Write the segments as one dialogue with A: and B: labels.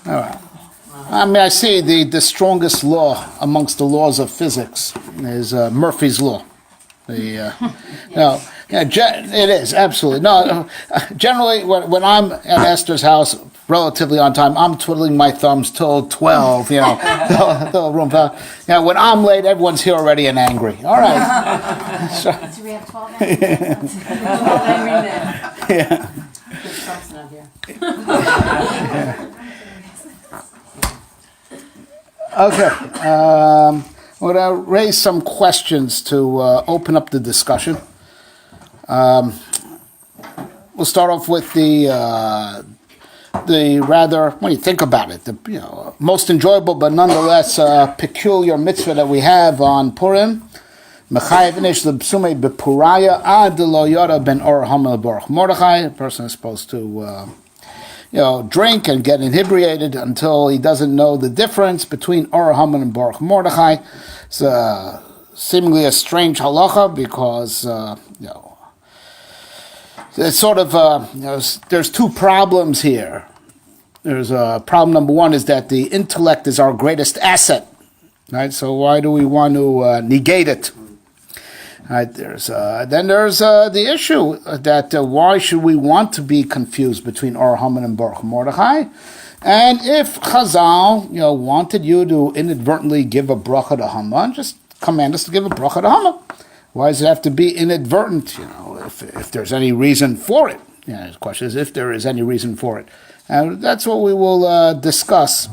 A: All right. I mean, I see the strongest law amongst the laws of physics is Murphy's Law. It is, absolutely. No, generally, when I'm at Esther's house, relatively on time, I'm twiddling my thumbs till 12, the room. When I'm late, everyone's here already and angry. All right.
B: So we have 12 angry 12 angry men.
A: Yeah.
B: Trump's not here.
A: Okay. I'm going to raise some questions to open up the discussion. We'll start off with the rather, when you think about it, the most enjoyable but nonetheless peculiar mitzvah that we have on Purim. Mechayev inish lebsumei bepuraya ad lo yara ben or hamel baruch Mordechai. A person is supposed to drink and get inebriated until he doesn't know the difference between Or Haman and Baruch Mordechai. It's seemingly a strange halacha because, it's sort of, there's two problems here. There's problem number one is that the intellect is our greatest asset, right? So why do we want to negate it? Right, then there's the issue that why should we want to be confused between Or Haman and Baruch Mordechai? And if Chazal, wanted you to inadvertently give a bracha to Haman, just command us to give a bracha to Haman. Why does it have to be inadvertent? If there's any reason for it. The question is if there is any reason for it, and that's what we will discuss.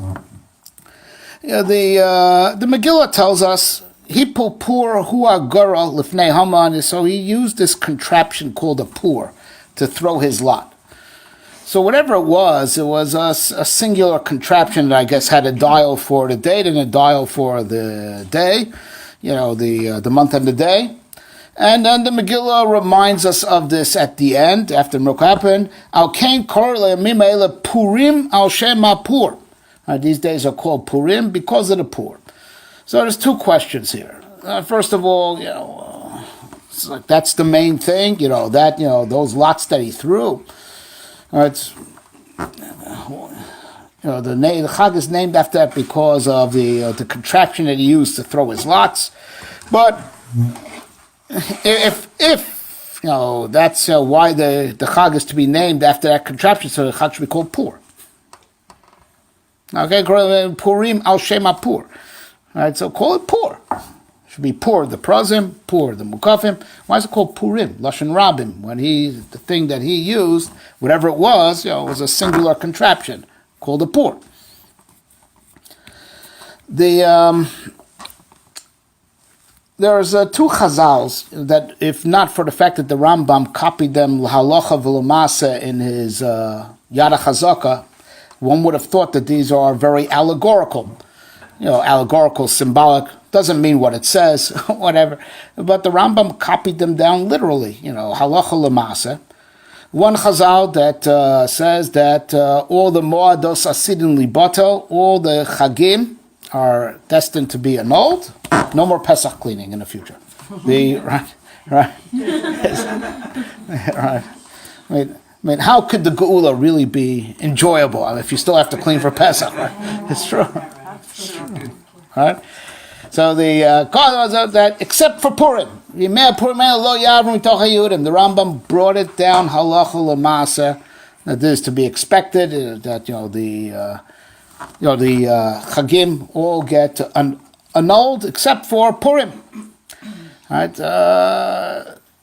A: The Megillah tells us. Hipopur hua gura lifnei Haman, so he used this contraption called a pur to throw his lot. So whatever it was a singular contraption that I guess had a dial for the date and a dial for the day, the month and the day. And then the Megillah reminds us of this at the end, after Mruk happened. Al kain korle mimele Purim al shema pur. These days are called Purim because of the pur. So there's two questions here. First of all, it's like that's the main thing, those lots that he threw. The Chag is named after that because of the contraption that he used to throw his lots. But if that's why the Chag is to be named after that contraption, so the Chag should be called Pur. Okay, Purim al Shema Pur. Right, so call it Pur. It should be Pur the Prazim, Pur the Mukafim. Why is it called Purim, Lashon Rabim? When the thing that he used, whatever it was a singular contraption called a Pur. There's two Chazals that, if not for the fact that the Rambam copied them Halacha v'Lamasa in his Yad HaChazaka, one would have thought that these are very allegorical. Allegorical, symbolic, doesn't mean what it says, whatever. But the Rambam copied them down literally, halacha l'maaseh. One chazal that says that all the moados asidin libato, all the chagim are destined to be annulled. No more Pesach cleaning in the future. Right. Right. I mean, how could the geula really be enjoyable if you still have to clean for Pesach? Right? It's true. Right? So the that except for Purim, the Rambam brought it down halacha l'maaseh that this is to be expected. That the chagim all get annulled except for Purim. Right?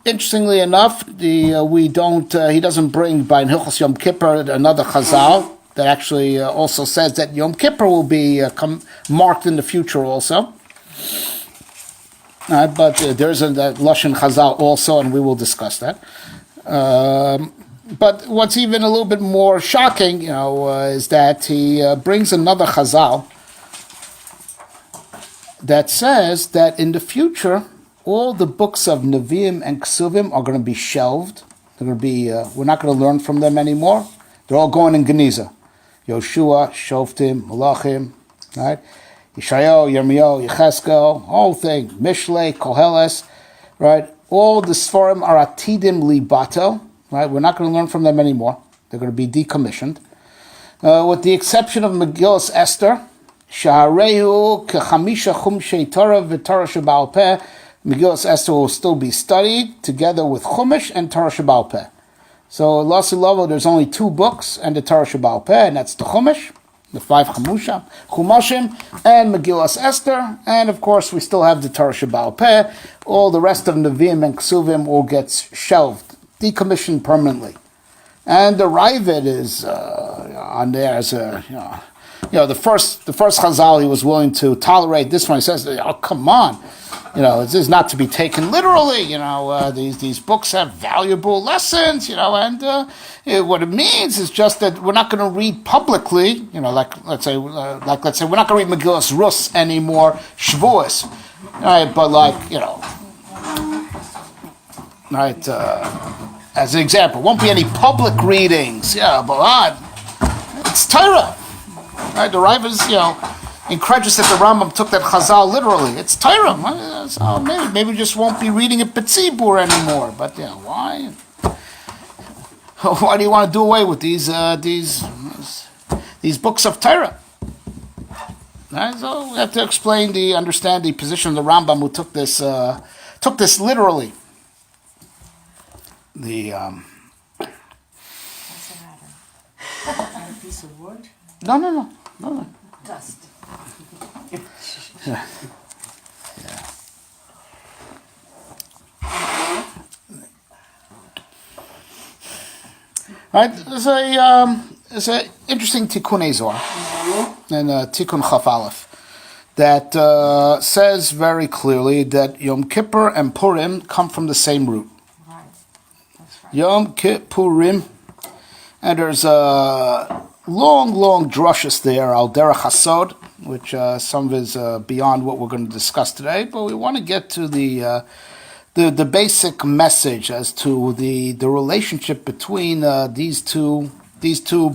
A: Interestingly enough, he doesn't bring by Hilchos Yom Kippur another chazal that actually also says that Yom Kippur will be marked in the future also. But there's a Lashon Chazal also, and we will discuss that. But what's even a little bit more shocking, is that he brings another Chazal that says that in the future, all the books of Nevi'im and Ksuvim are going to be shelved. They're going to be, we're not going to learn from them anymore. They're all going in Geniza. Yoshua, Shoftim, Malachim, right? Yeshayahu, Yirmiyahu, Yecheskel, whole thing, Mishlei, Koheles, right? All the Sforim are Atidim Libato, right? We're not going to learn from them anymore. They're going to be decommissioned. with the exception of Megillas Esther, Shaharehu kechamisha chumshei Torah v'Torah sheba'al peh. Megillas Esther will still be studied together with Chumash and Torah sheba'al peh. So, Lasi Lavo, there's only 2 books and the Torah sheba'al peh, and that's the Chumash, the 5 Chumashim, and Megillas Esther, and of course we still have the Torah sheba'al peh. All the rest of Nevi'im and Ksuvim all gets shelved, decommissioned permanently. And the Ravid is on there as a, the first Chazal he was willing to tolerate. This one he says, oh, come on. This is not to be taken literally. These books have valuable lessons. And what it means is just that we're not going to read publicly. Let's say we're not going to read Megillas Rus anymore, Shavuos, right? But right. As an example, won't be any public readings. Yeah, but it's Torah, right? The Rav is incredulous that the Rambam took that Chazal literally. It's Torah. So maybe we just won't be reading it B'tzibur anymore. But why? Why do you want to do away with these books of Torah? Right? So we have to understand the position of the Rambam who took this literally.
B: What's the matter? A piece of wood?
A: No.
B: Dust.
A: Yeah. Right, there's a interesting Tikkun Zohar and Tikkun Chaf Aleph that says very clearly that Yom Kippur and Purim come from the same root.
B: Right. That's right.
A: Yom Kippurim, and there's a long drushes there, al derech hasod, which some of is beyond what we're going to discuss today, but we want to get to the basic message as to the relationship between these two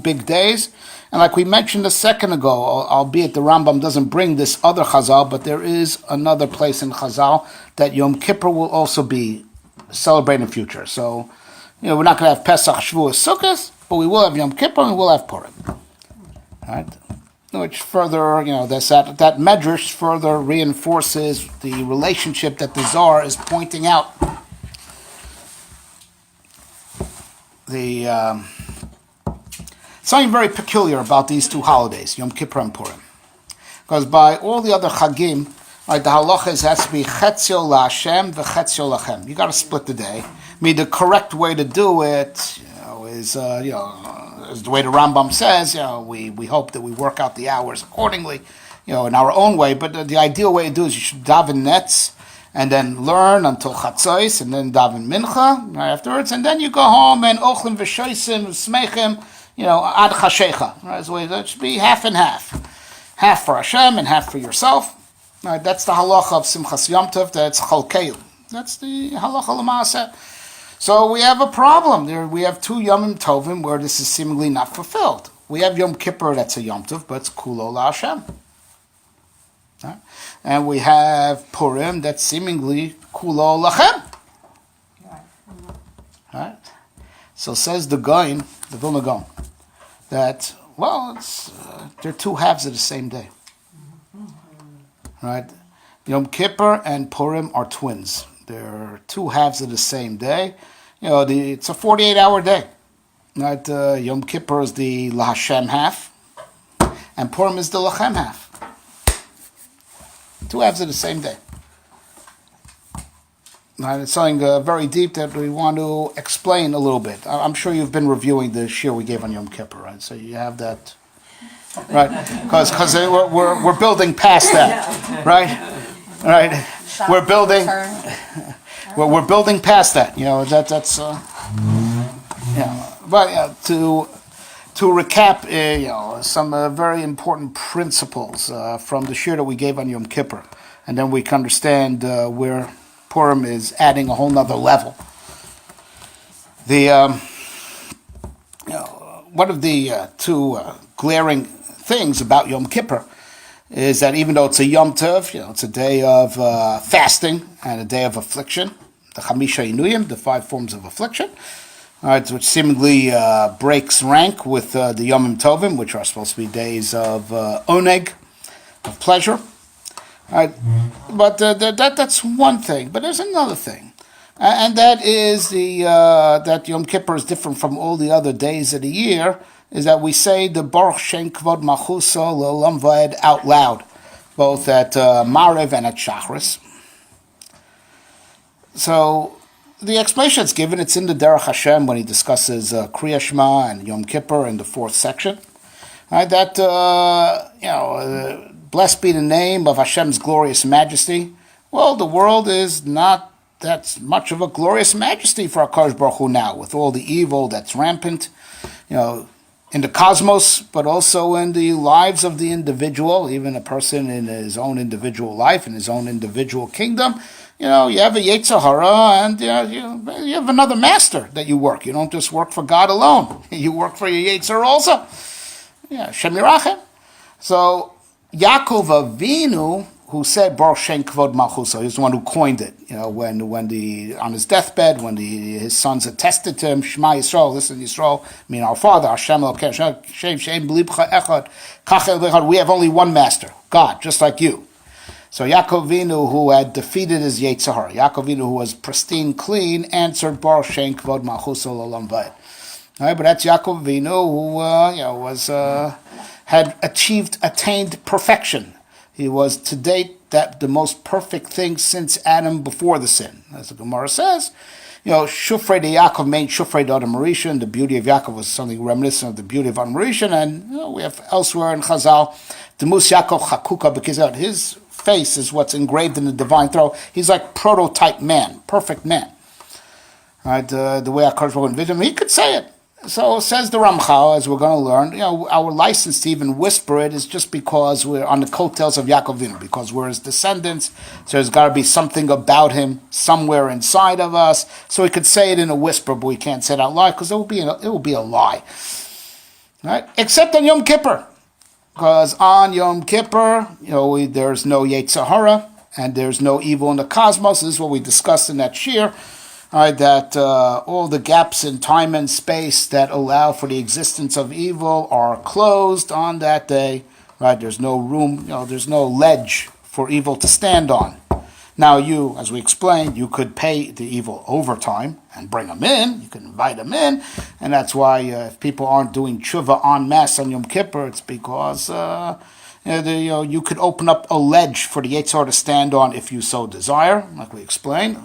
A: big days. And like we mentioned a second ago, albeit the Rambam doesn't bring this other Chazal, but there is another place in Chazal that Yom Kippur will also be celebrated in the future. So, we're not going to have Pesach, Shavuos, Sukkot, but we will have Yom Kippur and we will have Purim. Right? Which further, that medrash further reinforces the relationship that the Zohar is pointing out. Something very peculiar about these 2 holidays, Yom Kippur and Purim. Because by all the other Chagim, right, the halacha has to be Chetzio LaHashem v'Chetzio Lachem. You got to split the day. The correct way to do it, is as the way the Rambam says, we hope that we work out the hours accordingly, in our own way. But the ideal way to do is you should daven netz and then learn until chatzos and then daven mincha right afterwards, and then you go home and ochlim v'shoisim v'smeichim, ad chashecha. Right, so that should be half and half for Hashem and half for yourself. Right, that's the halacha of Simchas Yom Tov. That's chalkeil. That's the halacha l'maaseh. So we have a problem there. We have 2 Yomim Tovim where this is seemingly not fulfilled. We have Yom Kippur, that's a Yom Tov, but it's Kulo LaHashem. Right? And we have Purim, that's seemingly Kulo Lachem. Right? So says the Gaon, the Vilna Gaon, that, they're 2 halves of the same day. Right? Yom Kippur and Purim are twins. They're 2 halves of the same day. It's a 48-hour day. Right? Yom Kippur is the LaHashem half, and Purim is the Lachem half. 2 halves of the same day. Right? It's something very deep that we want to explain a little bit. I'm sure you've been reviewing the shir we gave on Yom Kippur, right? So you have that, right? Because we're building past that, right? Right? We're building past that. That's But to recap, some very important principles from the shir that we gave on Yom Kippur, and then we can understand where Purim is adding a whole nother level. One of the 2 glaring things about Yom Kippur is that even though it's a Yom Tov, it's a day of fasting and a day of affliction, the Chamisha Inuyim, the 5 forms of affliction, All right, which seemingly breaks rank with the Yomim Tovim, which are supposed to be days of oneg, of pleasure. All right, but that's one thing. But there's another thing, and that is that Yom Kippur is different from all the other days of the year. Is that we say the Baruch Shem Kvod Malchuso L'Olam Va'ed out loud, both at Maariv and at Shachris. So the explanation it's given, it's in the Derech Hashem when he discusses Kriya Shema and Yom Kippur in the 4th section. Right, that, blessed be the name of Hashem's glorious majesty. Well, the world is not that much of a glorious majesty for HaKadosh Baruch Hu now, with all the evil that's rampant, in the cosmos, but also in the lives of the individual, even a person in his own individual life, in his own individual kingdom. You have a Yetzer Hara, and you have another master that you work. You don't just work for God alone. You work for your Yetzer Hara also. Shem Yirachem. So Yaakov Avinu, who said Baruch Shem Kvod Malchuso, he's the one who coined it. When on his deathbed, when his sons attested to him, Shema Yisrael, listen Yisrael, our Father, Hashem Elokeinu, Shem B'libcha Echad, Kach El B'echad. We have only one master, God, just like you. So Yaakov Avinu, who had defeated his Yetzer Hara, Yaakov Avinu, who was pristine, clean, answered Baruch Shem Kvod Malchuso L'Olam Va'ed. All right, but that's Yaakov Avinu, who had attained perfection. He was to date the most perfect thing since Adam before the sin, as the Gemara says. Shufrei de Yaakov main Shufrei de Adam Rishon. The beauty of Yaakov was something reminiscent of the beauty of Adam Rishon, and we have elsewhere in Chazal, Demus Yaakov Chakuka B'Kizot. His face is what's engraved in the divine throne. He's like prototype man, perfect man. Right, the way HaKadosh Baruch Hu envisioned him, he could say it. So says the Ramchal, as we're going to learn, our license to even whisper it is just because we're on the coattails of Yaakov Avinu, because we're his descendants. So there's got to be something about him somewhere inside of us. So we could say it in a whisper, but we can't say it out loud because it will be a lie. Right? Except on Yom Kippur, because on Yom Kippur, there's no Yetzer Hara and there's no evil in the cosmos. This is what we discussed in that shir. That all the gaps in time and space that allow for the existence of evil are closed on that day. Right? There's no room, there's no ledge for evil to stand on. Now as we explained, you could pay the evil overtime and bring them in. You can invite them in. And that's why if people aren't doing tshuva en masse on Yom Kippur, it's because you could open up a ledge for the Yetzer Hara to stand on if you so desire, like we explained.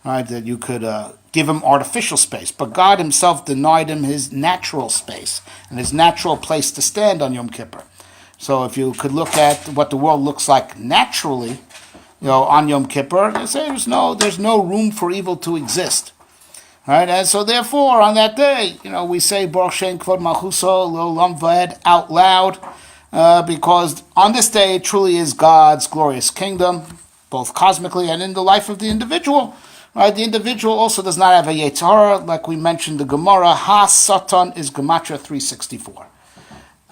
A: Right, that you could give him artificial space. But God himself denied him his natural space and his natural place to stand on Yom Kippur. So if you could look at what the world looks like naturally, on Yom Kippur, you say there's no room for evil to exist. Right, and so therefore on that day, we say Baruch Shem Kvod Malchuso L'Olam Va'ed out loud, because on this day it truly is God's glorious kingdom, both cosmically and in the life of the individual. Right, the individual also does not have a Yetzer Hara, like we mentioned the Gemara. Ha-Satan is Gematria 364.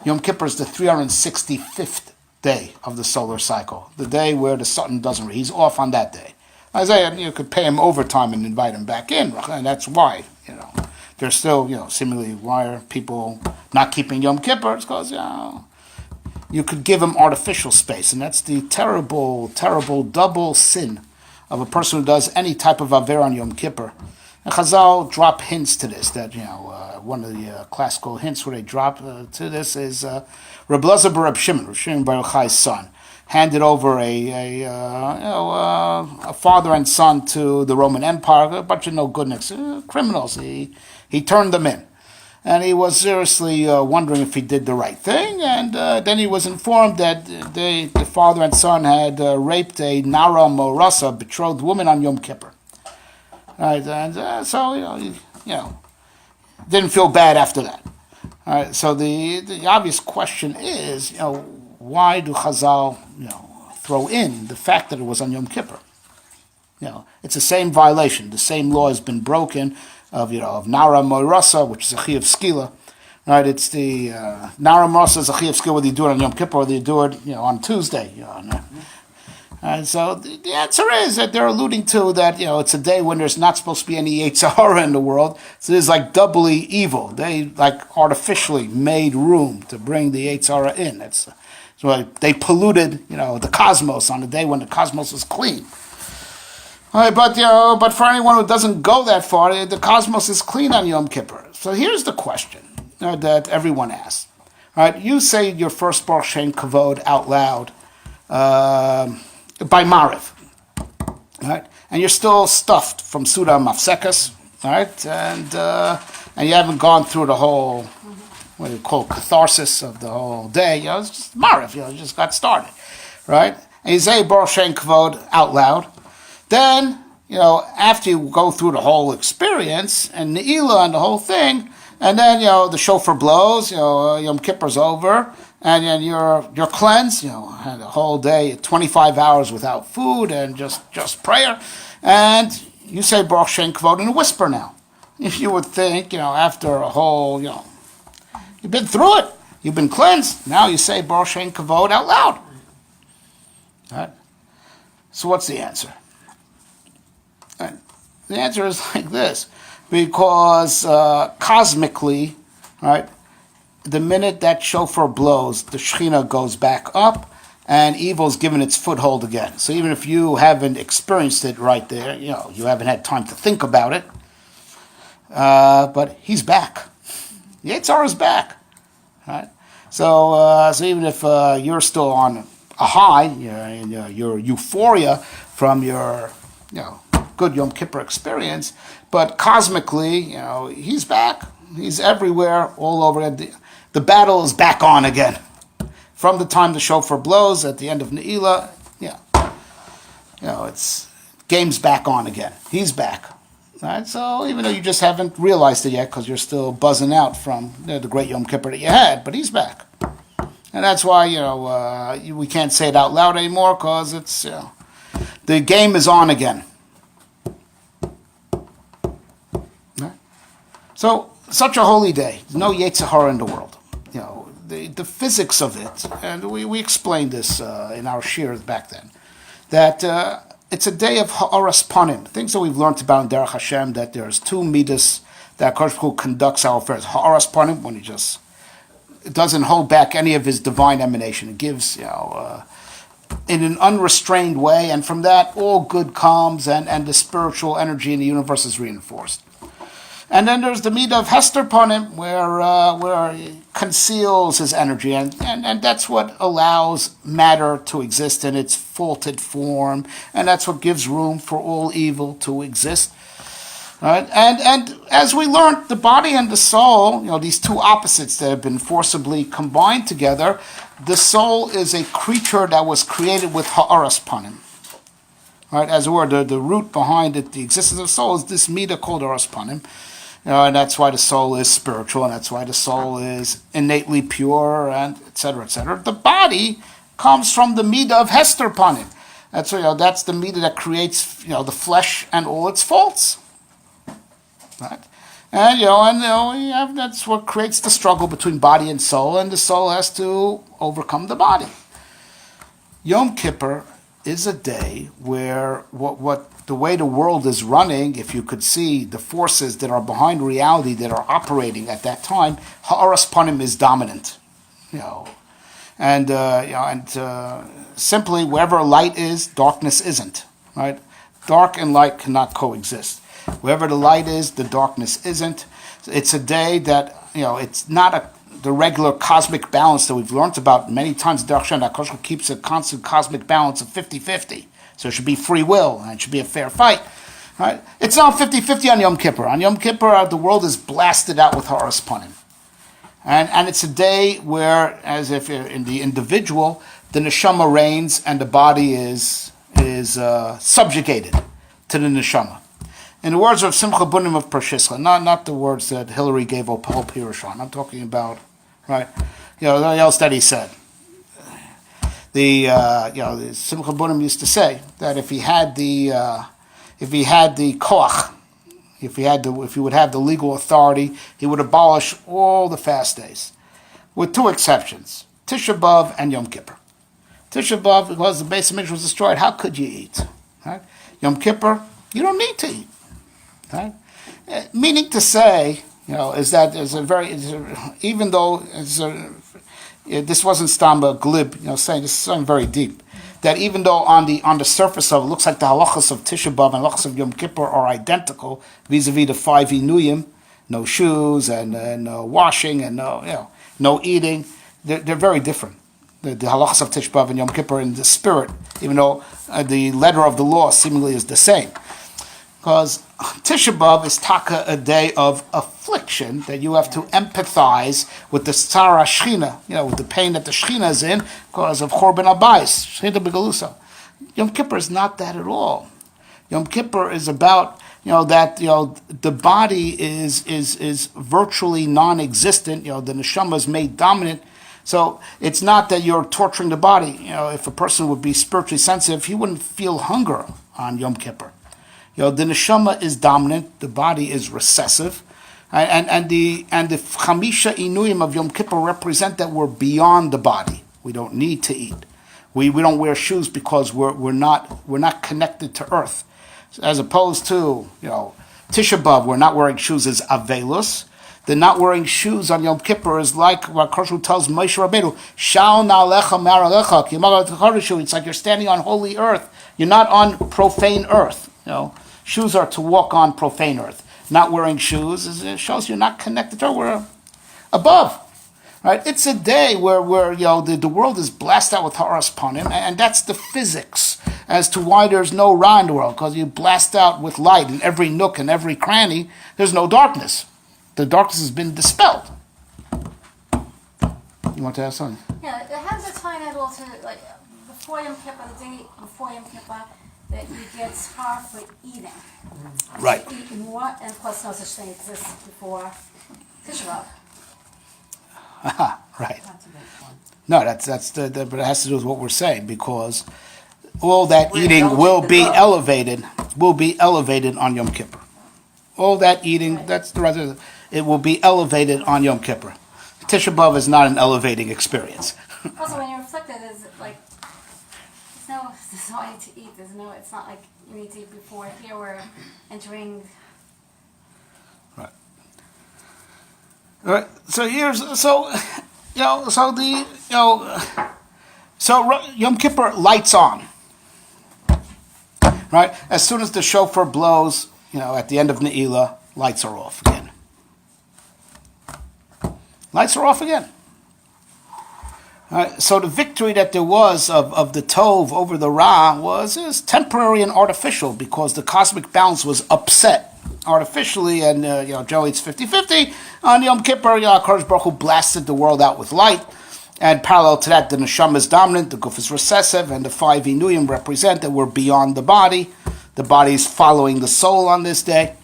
A: Yom Kippur is the 365th day of the solar cycle, the day where the Satan doesn't. He's off on that day. Isaiah, you could pay him overtime and invite him back in, and that's why. There's still, seemingly, why are people not keeping Yom Kippur? It's because you could give him artificial space, and that's the terrible, terrible double sin of a person who does any type of Aver on Yom Kippur. And Chazal drop hints to this, that, one of the classical hints where they drop to this is Reb Elazar bar Reb Shimon bar Yochai's son, handed over a father and son to the Roman Empire, a bunch of no-goodness, criminals. He turned them in. And he was seriously wondering if he did the right thing, and then he was informed that the father and son had raped a Nara Morasa, betrothed woman, on Yom Kippur. Right, and so didn't feel bad after that. All right, so the obvious question is, why do Chazal throw in the fact that it was on Yom Kippur? It's the same violation. The same law has been broken of Nara Morasa, which is a Chi of Skila. Right, it's the Nara Morasa is a Chi of Skila, whether you do it on Yom Kippur or whether you do it on Tuesday. And so the answer is that they're alluding to that, it's a day when there's not supposed to be any Yetzer Hara in the world. So it's like doubly evil. They like artificially made room to bring the Yetzer Hara in. That's why they polluted, the cosmos on the day when the cosmos is clean. All right, but for anyone who doesn't go that far, the cosmos is clean on Yom Kippur. So here's the question that everyone asks. All right, you say your first Baruch Shem Kavod out loud by Mariv, right? And you're still stuffed from Suda Mafsekas, right? And you haven't gone through the whole, what do you call, catharsis of the whole day. It's just Mariv, you just got started, right? And you say Baruch Shem Kavod out loud. Then, after you go through the whole experience and Ne'ilah and the whole thing, and then, the shofar blows, Yom Kippur's over, and then you're cleansed, had a whole day, 25 hours without food and just prayer, and you say Baruch Shem Kavod in a whisper now. If you would think, after a whole, you've been through it, you've been cleansed, now you say Baruch Shem Kavod out loud. All right? So what's the answer? Right. The answer is like this, because cosmically, right, the minute that shofar blows, the Shekhinah goes back up, and evil's given its foothold again. So even if you haven't experienced it right there, you haven't had time to think about it, but he's back. Yetzer Hara is back, right? So even if you're still on a high, your euphoria from your, good Yom Kippur experience, but cosmically, he's back. He's everywhere, all over. The battle is back on again. From the time the shofar blows at the end of Ne'ilah, it's game's back on again. He's back. Right? So even though you just haven't realized it yet because you're still buzzing out from the great Yom Kippur that you had, but he's back. And that's why, we can't say it out loud anymore because it's, the game is on again. So, such a holy day. There's no Yetzer Hara in the world. The physics of it, and we explained this in our shiurs back then, that it's a day of ha'aras panim, things that we've learned about in Derech Hashem, that there's two midas that HaKadosh Baruch Hu conducts our affairs. Ha'aras panim, when he just doesn't hold back any of his divine emanation. It gives, in an unrestrained way, and from that, all good comes, and the spiritual energy in the universe is reinforced. And then there's the midah of Hester Panim, where he conceals his energy, and that's what allows matter to exist in its faulted form, and that's what gives room for all evil to exist. Right? And as we learned, the body and the soul, these two opposites that have been forcibly combined together, the soul is a creature that was created with ha'aras panim. Right? As it were, the root behind it, the existence of soul, is this midah called ha'aras panim. And that's why the soul is spiritual, and that's why the soul is innately pure, and et cetera, et cetera. The body comes from the midah of Hester Panim. That's the midah that creates the flesh and all its faults. Right? And that's what creates the struggle between body and the soul has to overcome the body. Yom Kippur is a day where the way the world is running, if you could see the forces that are behind reality that are operating at that time, ha'aras panim is dominant, and simply wherever light is, darkness isn't, right? Dark and light cannot coexist. Wherever the light is, the darkness isn't. It's a day that it's not the regular cosmic balance that we've learned about many times. Darshan HaKadosh keeps a constant cosmic balance of 50-50. So it should be free will, and it should be a fair fight. Right? It's not 50-50 on Yom Kippur. On Yom Kippur, the world is blasted out with ha'aras panim. And it's a day where, as if in the individual, the neshama reigns and the body is subjugated to the neshama. In the words of Simcha Bunim of Pershischa, not the words that Hillary gave Hope Hiroshon. I'm talking about, right? What else that he said. The Simcha Bunim used to say that if he had the koach, if he would have the legal authority, he would abolish all the fast days, with two exceptions: Tisha B'av and Yom Kippur. Tisha B'Av, because the Beis Hamikdash was destroyed, how could you eat? Right? Yom Kippur, you don't need to eat. Right? Meaning to say, is that even though this wasn't Stamba glib, saying this is something very deep, that even though on the surface of it looks like the halachas of Tisha B'Av and halachas of Yom Kippur are identical vis-a-vis the 5 inuyim, no shoes and no washing and no eating, they're very different. The halachas of Tisha B'Av and Yom Kippur in the spirit, even though the letter of the law seemingly is the same. Because Tisha B'Av is taka, a day of affliction that you have to empathize with the tzara Shechina, with the pain that the Shechina is in because of Chorban Abayis, Shechina Begalusa. Yom Kippur is not that at all. Yom Kippur is about that the body is virtually non-existent. The neshama is made dominant. So it's not that you're torturing the body. If a person would be spiritually sensitive, he wouldn't feel hunger on Yom Kippur. The neshama is dominant, the body is recessive, and the chamisha inuyim of Yom Kippur represent that we're beyond the body. We don't need to eat. We don't wear shoes because we're not connected to earth, as opposed to Tisha B'Av. We're not wearing shoes is avelus. The not wearing shoes on Yom Kippur is like what Korshu tells Moshe Rabbeinu, Shal na'alecha maralecha ki yimagad tcharishu. It's like you're standing on holy earth. You're not on profane earth. Shoes are to walk on profane earth. Not wearing shoes shows you're not connected to earth. We're above. Right? It's a day where the world is blasted out with haras panim, and that's the physics as to why there's no ra in the world, because you blast out with light in every nook and every cranny. There's no darkness. The darkness has been dispelled. You want to ask something?
B: Yeah, how does it tie in at all to before Yom Kippur, the day before Yom Kippur, that you get schar for eating?
A: Right.
B: You eat more, and of course no such thing exists before Tisha B'Av.
A: Right.
B: That's a good point.
A: No, but it has to do with what we're saying, because all that eating will be elevated on Yom Kippur. All that eating, that's the right. It will be elevated on Yom Kippur. Tisha B'Av is not an elevating experience.
B: Also, when you reflect it, there's no need to eat. It's not like you need to eat before. Here we're entering.
A: Right. All right. So Yom Kippur lights on. Right. As soon as the shofar blows, at the end of Ne'ilah, lights are off again. Lights are off again. So the victory that there was of the Tov over the Ra is temporary and artificial, because the cosmic balance was upset artificially, and generally it's 50-50. On Yom Kippur, Kadosh Baruch Hu blasted the world out with light, and parallel to that, the neshama is dominant, the guf is recessive, and the 5 inuyim represent that we're beyond the body. The body is following the soul on this day.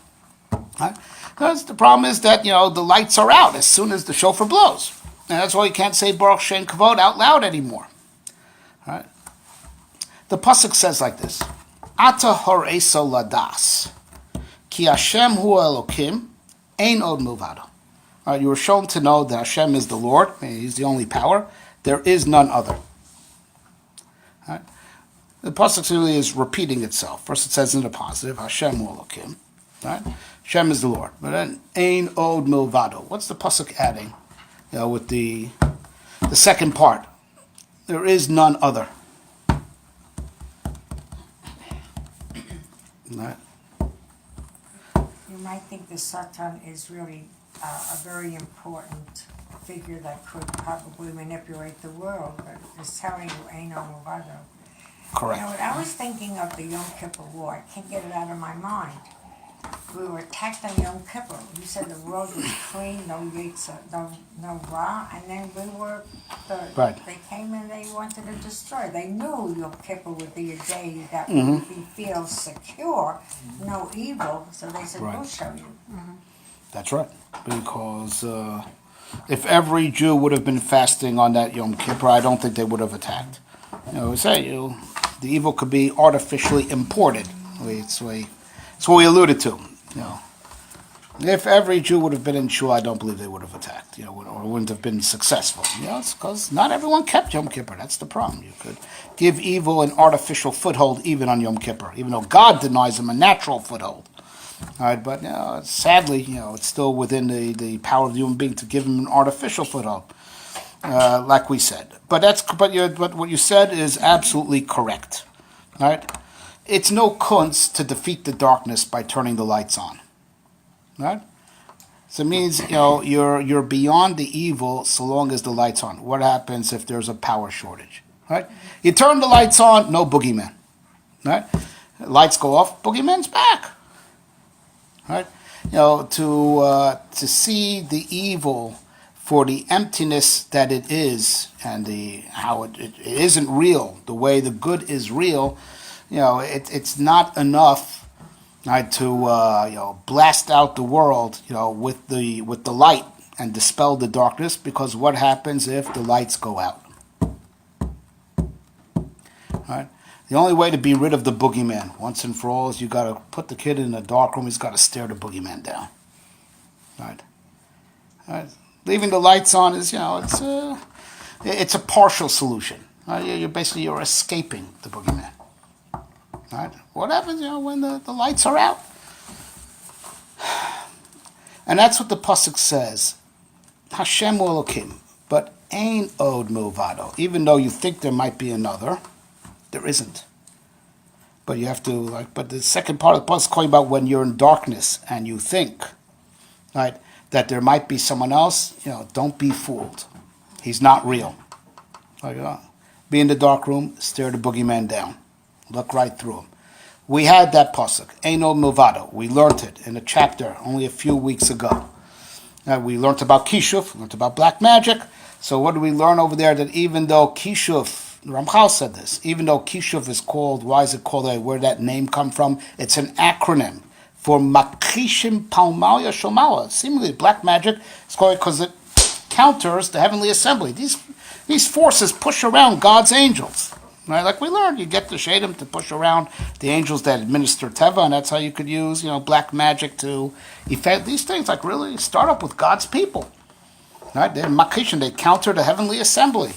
A: Because the problem is that the lights are out as soon as the shofar blows. And that's why you can't say Baruch Shem Kavod out loud anymore. Right? The pasuk says like this: Ata horeso ladas, ki Hashem hu Elokim, ein od milvado. You were shown to know that Hashem is the Lord; He's the only power. There is none other. Right? The pasuk really is repeating itself. First, it says in the positive, Hashem hu Elokim. Right? Hashem is the Lord. But then, ein od milvado. What's the pasuk adding? With the second part, there is none other. Right.
C: You might think the Satan is really a very important figure that could probably manipulate the world, but it's telling you ain't no Movado.
A: Correct.
C: I was thinking of the Yom Kippur War. I can't get it out of my mind. We were attacked on Yom Kippur. You said the world was clean, no Yitzhak, no Ra, and then
A: Right.
C: They came and they wanted to destroy. They knew Yom Kippur would be a day that would feel secure, no evil, so they said,
A: Right.
C: we'll show you.
A: That's right. Because if every Jew would have been fasting on that Yom Kippur, I don't think they would have attacked. The evil could be artificially imported. It's what we alluded to. If every Jew would have been in shul, I don't believe they would have attacked, or wouldn't have been successful. It's because not everyone kept Yom Kippur. That's the problem. You could give evil an artificial foothold even on Yom Kippur, even though God denies them a natural foothold. All right, but sadly, it's still within the power of the human being to give him an artificial foothold, like we said. But what you said is absolutely correct. All right, it's no kunst to defeat the darkness by turning the lights on. Right? So it means you're beyond the evil so long as the light's on. What happens if there's a power shortage? Right? You turn the lights on, no boogeyman. Right? Lights go off, boogeyman's back. Right? To see the evil for the emptiness that it is and how it isn't real, the way the good is real, it's not enough. Right, to blast out the world, with the light and dispel the darkness. Because what happens if the lights go out? Right, the only way to be rid of the boogeyman once and for all is you got to put the kid in a dark room. He's got to stare the boogeyman down. Right, leaving the lights on is it's a partial solution. Right? You're escaping the boogeyman. Right? What happens, when the lights are out? And that's what the pasuk says. Hashem Elokim, but ain od milvado. Even though you think there might be another, there isn't. But you have to, but the second part of the pasuk is talking about when you're in darkness and you think, right, that there might be someone else. Don't be fooled. He's not real. Be in the dark room, stare the boogeyman down. Look right through him. We had that pasuk, Eino Milvado. We learned it in a chapter only a few weeks ago. We learned about Kishuf, learned about black magic. So what do we learn over there? That even though Kishuf, Ramchal said this, even though Kishuf is called, why is it called that? Where did that name come from? It's an acronym for Makishim Palmalia Shomawa. Seemingly black magic is called because it counters the heavenly assembly. These forces push around God's angels. Right? Like we learned, you get the Shadim to push around the angels that administer Teva, and that's how you could use, black magic to effect these things. Like really start up with God's people. Right? They're Makishin, they counter the heavenly assembly.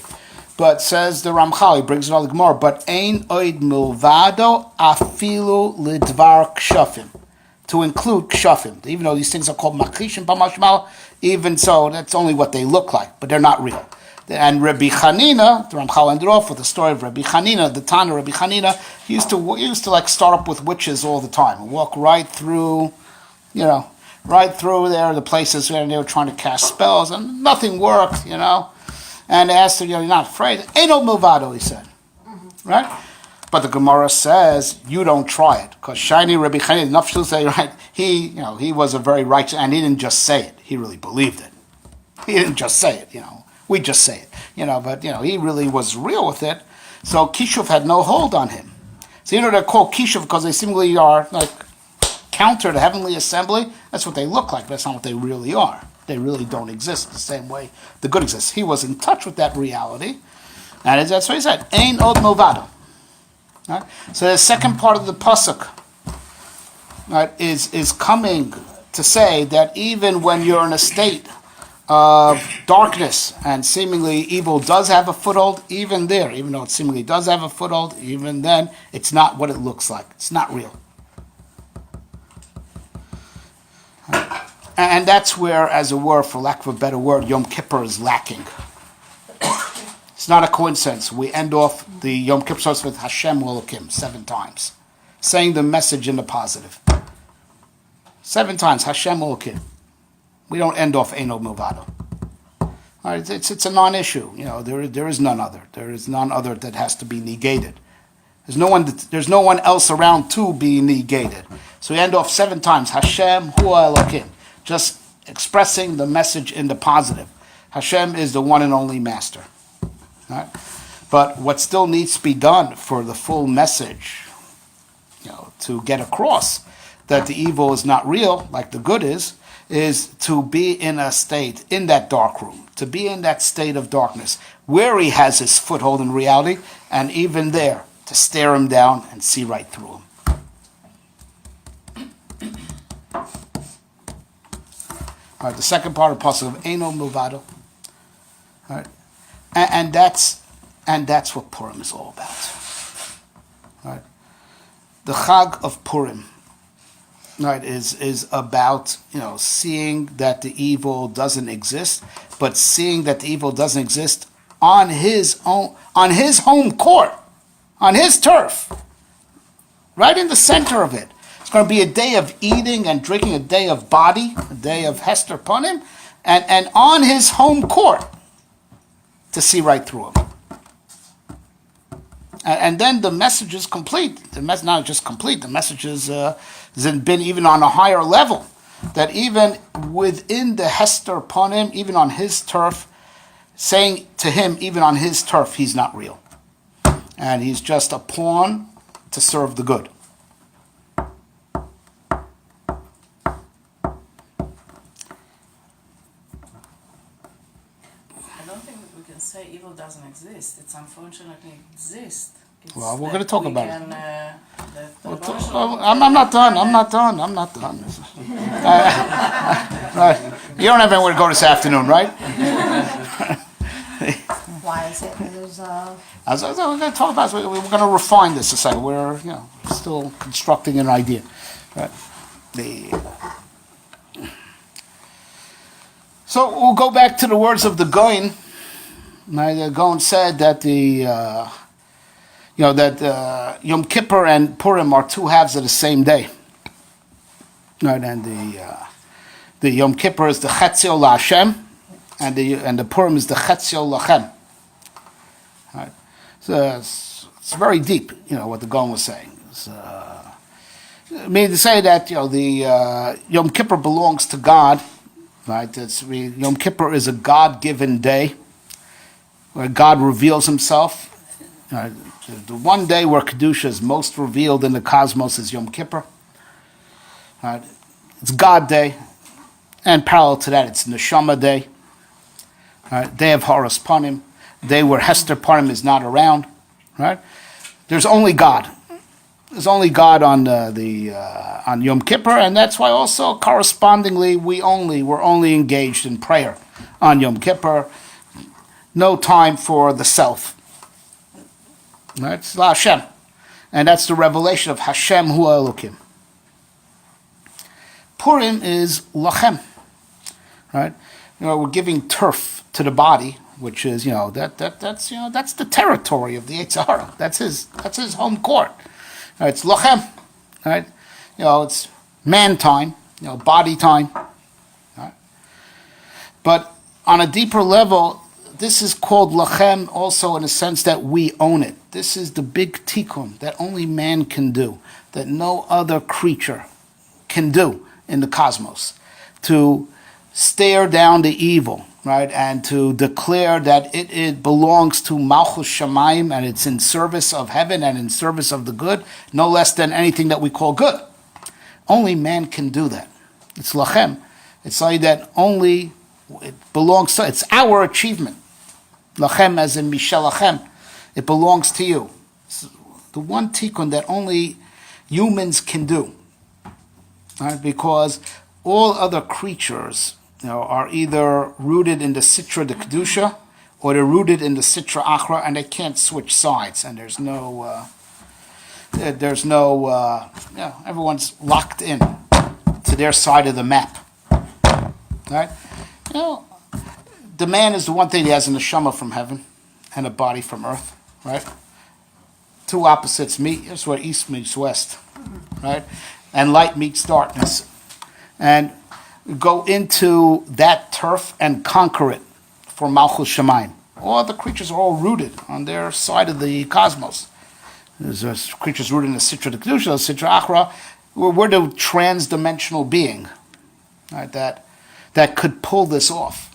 A: But says the Ramchal, he brings it all the Gemara, but ein oid milvado afilu lidvar kshafim. To include kshafim. Even though these things are called Makishin Bamashmal, even so, that's only what they look like, but they're not real. And Rabbi Chanina, the Ramchal ended off with the story of Rabbi Chanina, the Tana Rabbi Chanina. He used to like start up with witches all the time and walk right through, right through there, the places where they were trying to cast spells and nothing worked, And they asked him, you're not afraid? Ain't no milvado, he said. Mm-hmm. Right? But the Gemara says, you don't try it. Because Shiny Rabbi Chanina, enough to say, right, he was a very righteous, and he didn't just say it, he really believed it. He didn't just say it, We just say it, but he really was real with it. So Kishuf had no hold on him. So they're called Kishuf because they seemingly are like counter the heavenly assembly. That's what they look like, but that's not what they really are. They really don't exist the same way the good exists. He was in touch with that reality, and that's what he said. Ein od milvado. Right? So the second part of the pasuk, right, is coming to say that even when you're in a state of darkness and seemingly evil does have a foothold, even there, even though it seemingly does have a foothold, even then, it's not what it looks like. It's not real. And that's where, as a word, for lack of a better word, Yom Kippur is lacking. It's not a coincidence. We end off the Yom Kippur starts with Hashem Elokim 7 times, saying the message in the positive. 7 times, Hashem Elokim. We don't end off Eino Milvado. All right, it's a non-issue. There is none other. There is none other that has to be negated. There's no one else around to be negated. So we end off 7 times. Hashem Hua Elokim. Just expressing the message in the positive. Hashem is the one and only master. All right? But what still needs to be done for the full message, to get across that the evil is not real, like the good is to be in a state, in that dark room, to be in that state of darkness, where he has his foothold in reality, and even there, to stare him down and see right through him. All right, the second part of the pasuk of Eino Milvado. All right, and that's what Purim is all about. All right, the Chag of Purim, right, is about seeing that the evil doesn't exist, but seeing that the evil doesn't exist on his home court, on his turf, right in the center of it. It's going to be a day of eating and drinking, a day of body, a day of Hester Punim, and on his home court to see right through him. And then the message is complete. The message not just complete. The message has been even on a higher level. That even within the Hester Punim, even on his turf, saying to him, even on his turf, he's not real. And he's just a pawn to serve the good.
D: I don't think we can say evil doesn't exist. It's unfortunately exists.
A: Well, we're going to talk about it.
D: I'm
A: not done. Right. You don't have anywhere to go this afternoon, right?
C: Why is it? There's
A: As we're going to talk about, we're going to refine this a second. We're still constructing an idea. Right? So we'll go back to the words of the Goin. The Goin said that Yom Kippur and Purim are two halves of the same day. Right, and the Yom Kippur is the Chetzio LaHashem, and the Purim is the Chetzio Lachem. Right, so it's very deep. What the Goin was saying. I mean to say that the Yom Kippur belongs to God. Right, Yom Kippur is a God-given day where God reveals Himself. The one day where Kedusha is most revealed in the cosmos is Yom Kippur. Right? It's God Day, and parallel to that, it's Neshama Day. Right? Day of Horos Panim, day where Hester Purim is not around. Right? There's only God. There's only God on on Yom Kippur, and that's why also correspondingly we're only engaged in prayer on Yom Kippur. No time for the self. Right? It's La Hashem. And that's the revelation of Hashem Hu Elokim. Purim is Lachem. Right? We're giving turf to the body, which is, that's the territory of the Yetzer Hara. That's his home court. Right? It's Lachem. Right? It's man time, body time. Right? But on a deeper level, this is called Lachem also in a sense that we own it. This is the big tikkun that only man can do, that no other creature can do in the cosmos. To stare down the evil, right, and to declare that it belongs to Malchus Shamayim and it's in service of heaven and in service of the good, no less than anything that we call good. Only man can do that. It's Lachem. It's like that only it belongs to, it's our achievement. Lachem as in Mishel Lachem. It belongs to you. It's the one tikkun that only humans can do. Right? Because all other creatures are either rooted in the Sitra de Kedusha or they're rooted in the Sitra Achra, and they can't switch sides. And there's no everyone's locked in to their side of the map. Right? The man is the one thing he has a neshama from heaven and a body from earth. Right? Two opposites meet. That's where east meets west. Right? And light meets darkness. And go into that turf and conquer it for Malchus Shamayim. All the creatures are all rooted on their side of the cosmos. There's creatures rooted in the Sitra de Kedusha, the Sitra Achra. We're the trans-dimensional being, right, that could pull this off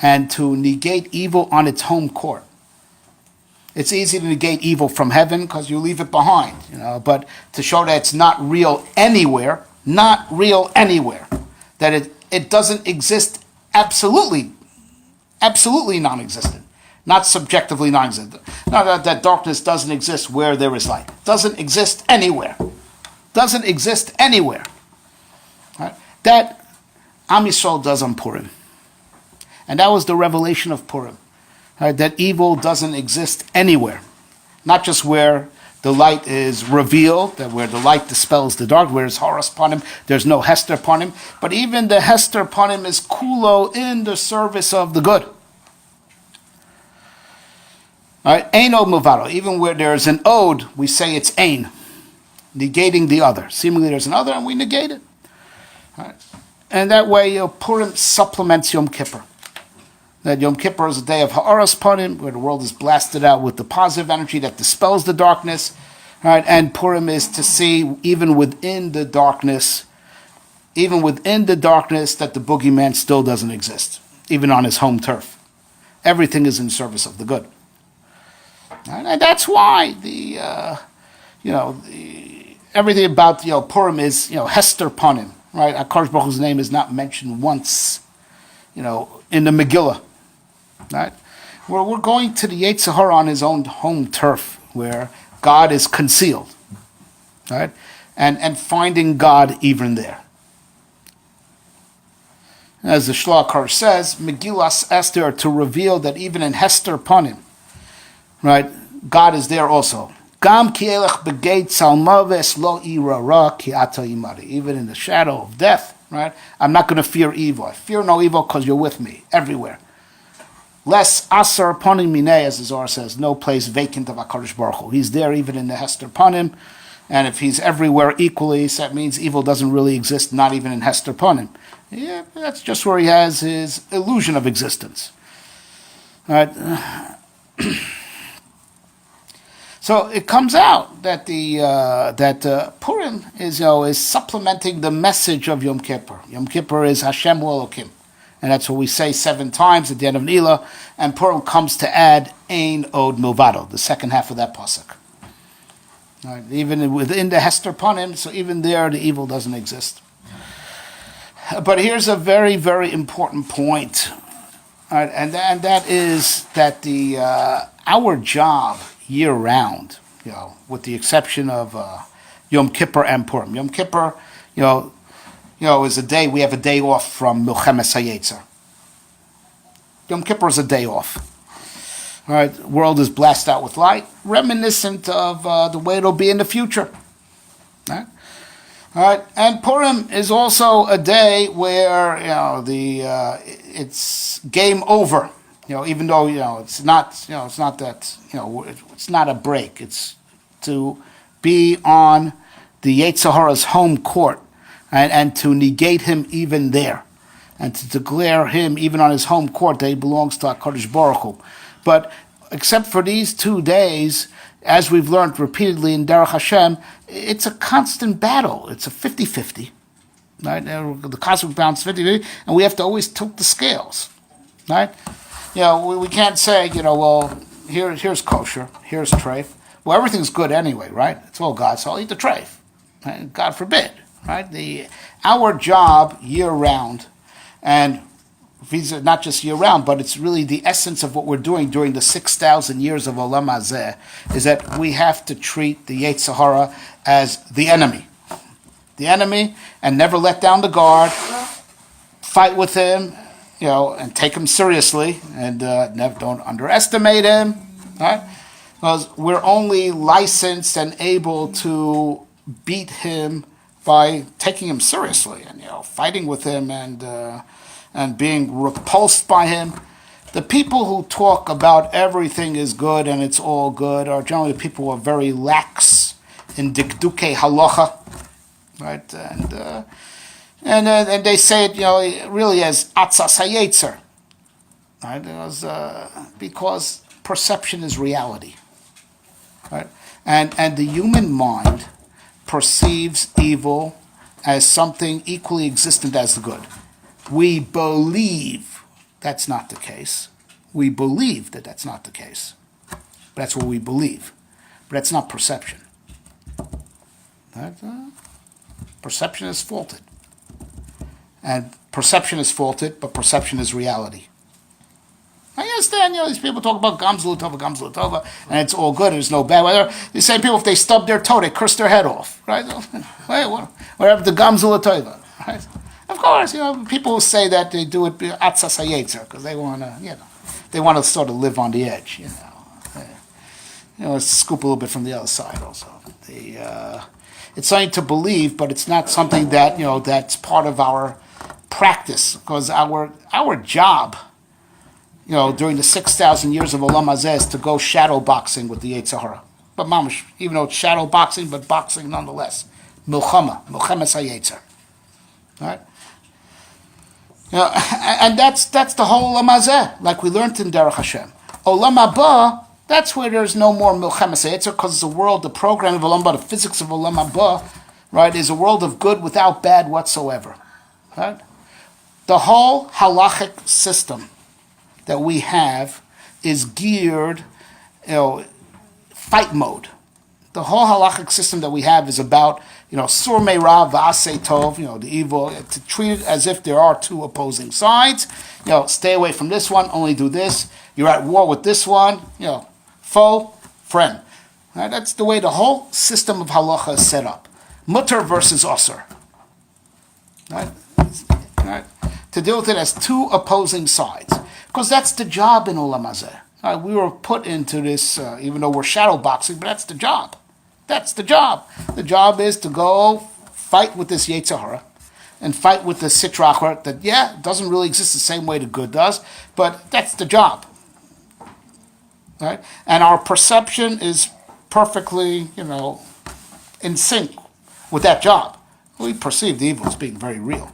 A: and to negate evil on its home court. It's easy to negate evil from heaven because you leave it behind, but to show that it's not real anywhere, that it doesn't exist absolutely non-existent, not subjectively non-existent. Not that darkness doesn't exist where there is light. Doesn't exist anywhere. Right? That Am Yisrael does on Purim. And that was the revelation of Purim. Right? That evil doesn't exist anywhere. Not just where the light is revealed, that where the light dispels the dark, where it's Horas upon him, there's no Hester upon him. But even the Hester upon him is kulo in the service of the good. Right? Ein od muvaro. Even where there's an ode, we say it's ein, negating the other. Seemingly there's an other and we negate it. Right? And that way, Purim supplements Yom Kippur. That Yom Kippur is a day of Ha'aras Panim, where the world is blasted out with the positive energy that dispels the darkness. Right? And Purim is to see, even within the darkness, that the boogeyman still doesn't exist, even on his home turf. Everything is in service of the good. Right? And that's why everything about Purim is Hester Panim. Right? HaKadosh Baruch Hu's name is not mentioned once, in the Megillah. Right? We're going to the Yetzer Hara on his own home turf, where God is concealed. Right? And finding God even there. As the Shloach Kar says, Megillas Esther, to reveal that even in Hester Panim, right, God is there also. Gam ki elech begeit salmaves lo ira ra ki ata imari. Even in the shadow of death, right? I'm not going to fear evil. I fear no evil because you're with me everywhere. Less asar panim minei, as the Zohar says, no place vacant of HaKadosh Baruch Hu. He's there even in the Hester Panim, and if he's everywhere equally, so that means evil doesn't really exist, not even in Hester Panim. Yeah, that's just where he has his illusion of existence. All right. So it comes out that Purim is supplementing the message of Yom Kippur. Yom Kippur is Hashem Hu Elokim, and that's what we say 7 times at the end of Nila. And Purim comes to add Ein Od Milvado, the second half of that pasuk. Right, even within the Hester Panim, so even there the evil doesn't exist. But here's a very, very important point, right, and that is that our job year-round, with the exception of Yom Kippur and Purim. Yom Kippur, is a day, we have a day off from Milchemes HaYetzer. Yom Kippur is a day off. All right, the world is blasted out with light, reminiscent of the way it'll be in the future. Right? All right, and Purim is also a day where it's game over. Even though it's not that it's not a break. It's to be on the Yetzer Hara's home court, and to negate him even there, and to declare him even on his home court that he belongs to HaKadosh Baruch Hu. But except for these 2 days, as we've learned repeatedly in Derech Hashem, it's a constant battle. It's a 50-50. Right? The cosmic balance 50-50, and we have to always tilt the scales. Right? We can't say, well, here's kosher, here's treif. Well, everything's good anyway, right? It's all God, so I'll eat the treif. Right? God forbid, right? Our job year-round, and not just year-round, but it's really the essence of what we're doing during the 6,000 years of Olam Hazeh, is that we have to treat the Yetzer Hara as the enemy. The enemy, and never let down the guard, fight with him, and take him seriously, and don't underestimate him, right? Because we're only licensed and able to beat him by taking him seriously, and fighting with him, and being repulsed by him. The people who talk about everything is good and it's all good are generally people who are very lax in dikduke halacha, right? And they say it, really as atzas hayetzer, right? Because perception is reality, right? And the human mind perceives evil as something equally existent as the good. We believe that's not the case. We believe that that's not the case. But that's what we believe. But that's not perception. Perception is faulted. And perception is faulted, but perception is reality. I understand, these people talk about Gamzul Tova, and it's all good, there's no bad weather. The same people, if they stub their toe, they curse their head off, right? Whatever the Gamzul Tova, right? Of course, people will say that they do it atzas hayetzer because they want to, they want to sort of live on the edge, scoop a little bit from the other side also. It's something to believe, but it's not something that, that's part of our practice, because our job, during the 6,000 years of Olam Hazeh is to go shadow boxing with the Yetzer Hara. But mamash, even though it's shadow boxing, but boxing nonetheless. Milchemes hayetzer. Right? And that's the whole Olam Hazeh, like we learned in Derech Hashem. Olam Haba, that's where there's no more Milchemes hayetzer, because it's a world, the program of Olam Haba, the physics of Olam Haba, right, is a world of good without bad whatsoever. Right? The whole halachic system that we have is geared, fight mode. The whole halachic system that we have is about, sur me'ra v'asei tov, the evil, to treat it as if there are two opposing sides. Stay away from this one, only do this. You're at war with this one, foe, friend. Right? That's the way the whole system of halacha is set up. Mutter versus osir. Right? Right? To deal with it as two opposing sides. Because that's the job in Olam Hazeh. Right? We were put into this, even though we're shadow boxing, but that's the job. That's the job. The job is to go fight with this Yetzer Hara and fight with the Sitra Achra that, doesn't really exist the same way the good does, but that's the job. Right? And our perception is perfectly, in sync with that job. We perceive the evil as being very real.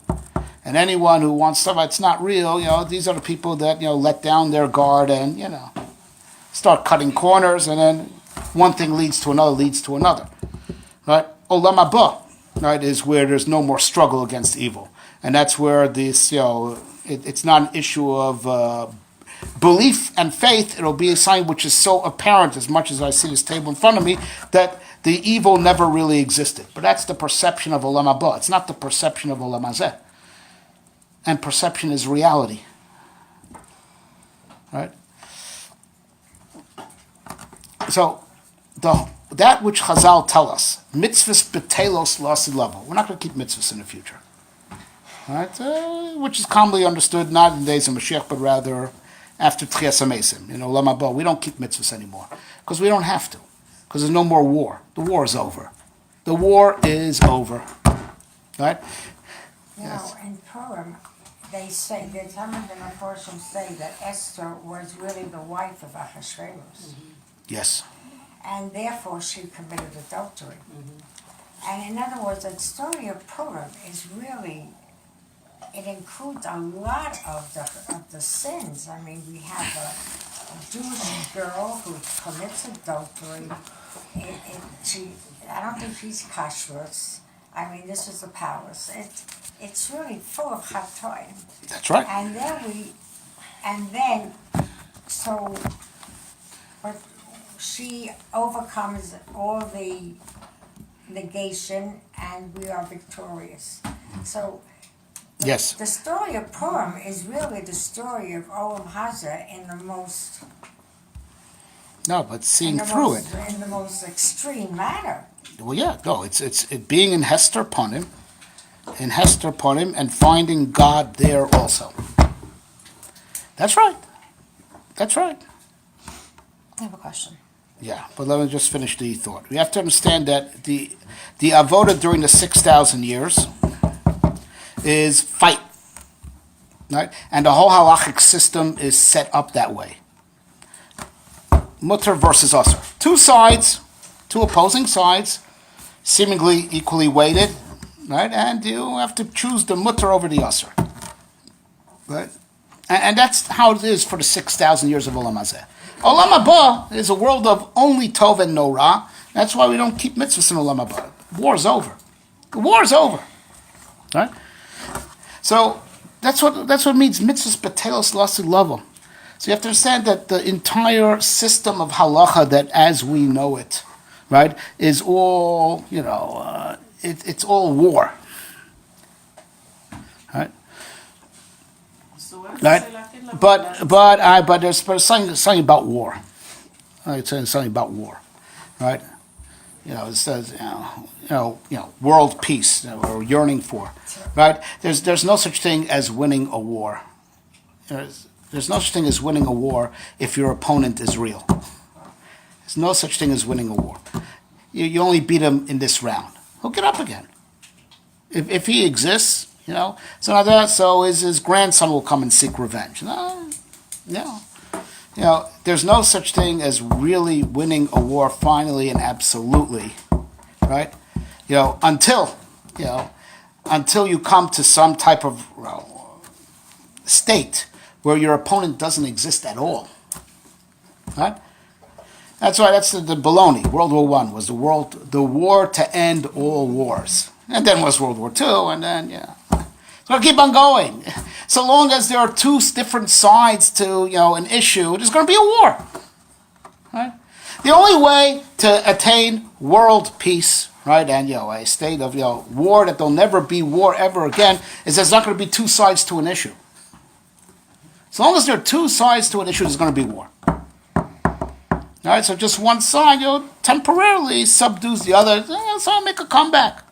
A: And anyone who wants stuff that's not real, these are the people that, let down their guard and, start cutting corners, and then one thing leads to another. Right? Olam Haba, right, is where there's no more struggle against evil. And that's where this, it's not an issue of belief and faith. It'll be a sign which is so apparent, as much as I see this table in front of me, that the evil never really existed. But that's the perception of Olam Haba. It's not the perception of Olam Hazeh. And perception is reality. Right? So, that which Chazal tell us, mitzvahs betelos lasi level. We're not going to keep mitzvahs in the future. Right? Which is commonly understood not in the days of Mashiach, but rather after Tchias HaMesim. Olam Haba, we don't keep mitzvahs anymore. Because we don't have to. Because there's no more war. The war is over. The war is over. Right?
C: Yes. In Purim, they say, the Talmud and the Portion say that Esther was really the wife of Ahasuerus. Mm-hmm.
A: Yes.
C: And therefore she committed adultery. Mm-hmm. And in other words, the story of Purim is really, it includes a lot of the sins. I mean, we have a Jewish girl who commits adultery. I don't think she's kashrus. I mean, this is the palace. It's really full of chatoim.
A: That's right.
C: But she overcomes all the negation, and we are victorious. So,
A: yes,
C: the story of Purim is really the story of Olam Hazeh in the most.
A: No, but seeing through it
C: in the most extreme manner.
A: Well, yeah, no, it's being in Hester Punim, and finding God there also. That's right. That's right.
E: I have a question.
A: Yeah, but let me just finish the thought. We have to understand that the avoda during the 6,000 years is fight, right? And the whole halachic system is set up that way. Mutter versus Asr. Two sides, two opposing sides, seemingly equally weighted, right? And you have to choose the Mutter over the Asr. Right? And that's how it is for the 6,000 years of Olam Hazeh. Olam Haba is a world of only Tov and no Ra. That's why we don't keep mitzvahs in Olam Haba. War's over. The war is over. Right? So that's what it means, mitzvahs betelos lasi level. So you have to understand that the entire system of halacha, that as we know it, right, is all, it's all war. Right? Right? But there's something about war. Right? It's something about war. Right? It says, world peace that we're yearning for, right? There's no such thing as winning a war. There's no such thing as winning a war if your opponent is real. There's no such thing as winning a war. You only beat him in this round. He'll get up again. If he exists, so his grandson will come and seek revenge. No. There's no such thing as really winning a war finally and absolutely, right? Until you come to some type of state where your opponent doesn't exist at all, right? That's why that's the baloney. World War I was the war to end all wars, and then was World War II, and then it's going to keep on going. So long as there are two different sides to an issue, there's going to be a war, right? The only way to attain world peace, right, and a state of war that there'll never be war ever again, is there's not going to be two sides to an issue. As long as there are two sides to an issue, there's going to be war. All right, so just one side, temporarily subdues the other, so I'll make a comeback.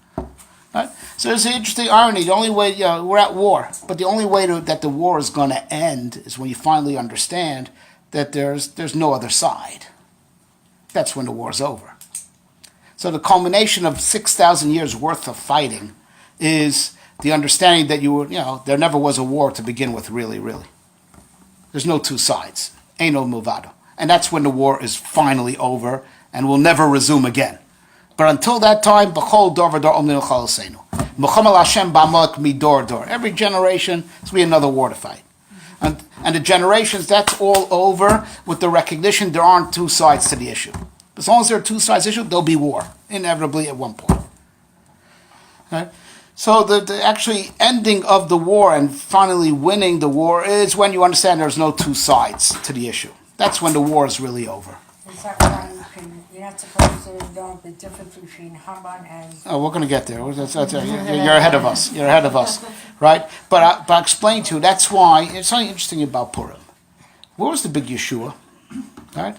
A: Right? So there's an interesting irony. The only way, we're at war, but the only way that the war is going to end is when you finally understand that there's no other side. That's when the war's over. So the culmination of 6,000 years worth of fighting is the understanding that there never was a war to begin with, really, really. There's no two sides. Ain't no movado. And that's when the war is finally over and will never resume again. But until that time, b'chol dor v'dor omninu chalaseinu. M'chomel Hashem b'amalek midor dor. Every generation, it's be another war to fight. And the generations, that's all over with the recognition there aren't two sides to the issue. As long as there are two sides to the issue, there'll be war, inevitably at one point. Right? So the actually ending of the war and finally winning the war is when you understand there's no two sides to the issue. That's when the war is really over.
C: Is that why you're not supposed to know the difference between Haman and...
A: Oh, we're going to get there. You're ahead of us. You're ahead of us, right? But I'll explain to you, that's why, it's something interesting about Purim. Where was the big Yeshua? Right?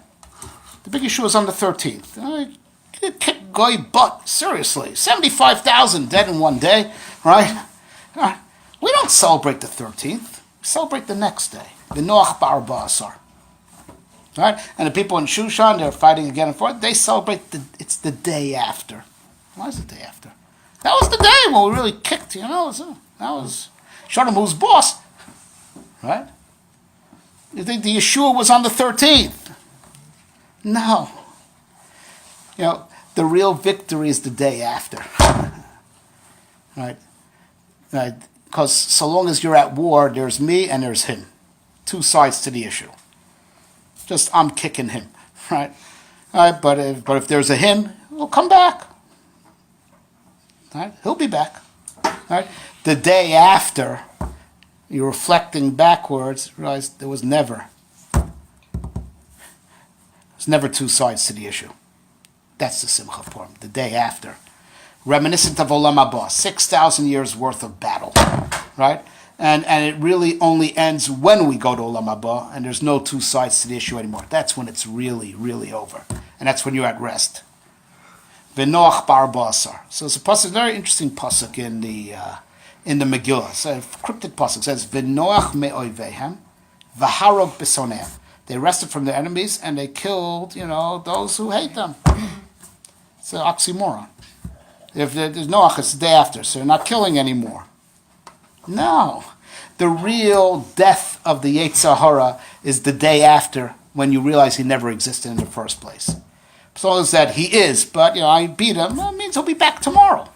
A: The big Yeshua was on the 13th. Kick goy butt, seriously. 75,000 dead in one day, right? We don't celebrate the 13th. We celebrate the next day. The Noach Bar Ba'asar. Right? And the people in Shushan, they're fighting again and forth. They celebrate it's the day after. Why is it the day after? That was the day when we really kicked, that was showed him who's boss. Right? You think the Yeshua was on the 13th? No. The real victory is the day after. Right? Because so long as you're at war, there's me and there's him. Two sides to the issue. Just I'm kicking him, right? All right, but if there's a him, he'll come back. Right? He'll be back. Right? The day after, you're reflecting backwards, realize there was never two sides to the issue. That's the Simcha Purim, the day after. Reminiscent of Olam Haba, 6,000 years worth of battle, right? And it really only ends when we go to Olam Haba, and there's no two sides to the issue anymore. That's when it's really, really over. And that's when you're at rest. V'noach bar ba'asar. So it's a pasuk, very interesting pasuk in the Megillah. It's a cryptic pasuk. It says, V'noach me'oivehem, v'harog b'sonehem. They rested from their enemies, and they killed, those who hate them. It's an oxymoron. If there's Noach, it's the day after, so they're not killing anymore. No. The real death of the Yetzer Hara is the day after, when you realize he never existed in the first place. So as that he is, but I beat him, that means he'll be back tomorrow.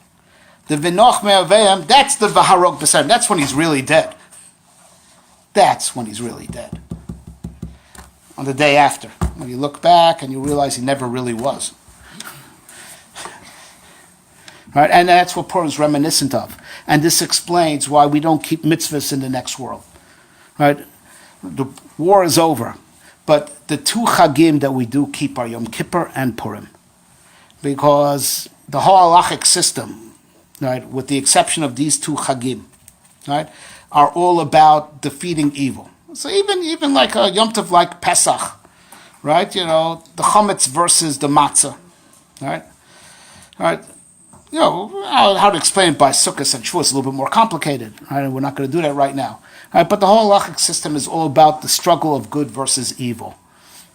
A: The V'noch me'aveim, that's the V'harog b'sem. That's when he's really dead. That's when he's really dead. On the day after, when you look back and you realize he never really was. Right? And that's what Purim is reminiscent of. And this explains why we don't keep mitzvahs in the next world. Right? The war is over. But the two chagim that we do keep are Yom Kippur and Purim. Because the whole halachic system, right, with the exception of these two chagim, right, are all about defeating evil. So even like a Yom Tov like Pesach, right, the chametz versus the matzah, right? All right. How to explain it by Sukkot and Shavuot is a little bit more complicated. Right? We're not going to do that right now. Right? But the whole halachic system is all about the struggle of good versus evil.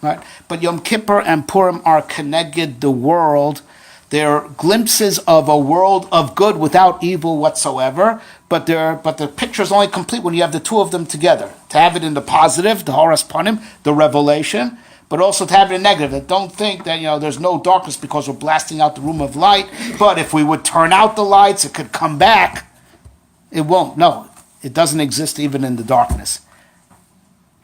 A: Right? But Yom Kippur and Purim are connected the world. They're glimpses of a world of good without evil whatsoever. But the picture is only complete when you have the two of them together. To have it in the positive, the Horas Panim, the revelation, but also to have it in negative. That don't think that there's no darkness because we're blasting out the room of light. But if we would turn out the lights, it could come back. It won't. No, it doesn't exist even in the darkness.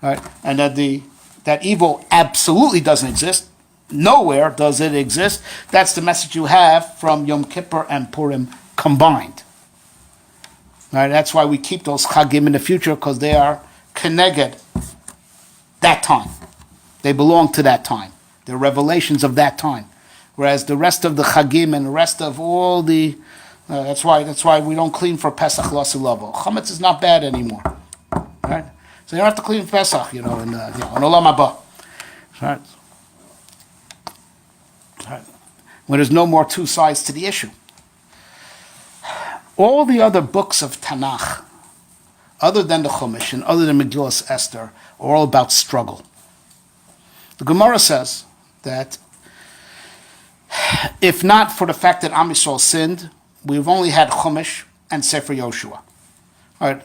A: Right? And that evil absolutely doesn't exist. Nowhere does it exist. That's the message you have from Yom Kippur and Purim combined. Right? That's why we keep those chagim in the future, because they are keneged that time. They belong to that time. They're revelations of that time. Whereas the rest of the chagim and the rest of all the that's why we don't clean for Pesach Lasilavo. Chametz is not bad anymore. Right? So you don't have to clean Pesach, in Olam Haba. Right? Right. When there's no more two sides to the issue. All the other books of Tanakh, other than the Chumash and other than Megillas Esther, are all about struggle. The Gemara says that if not for the fact that Am Yisrael sinned, we've only had Chumash and Sefer Yoshua. All right.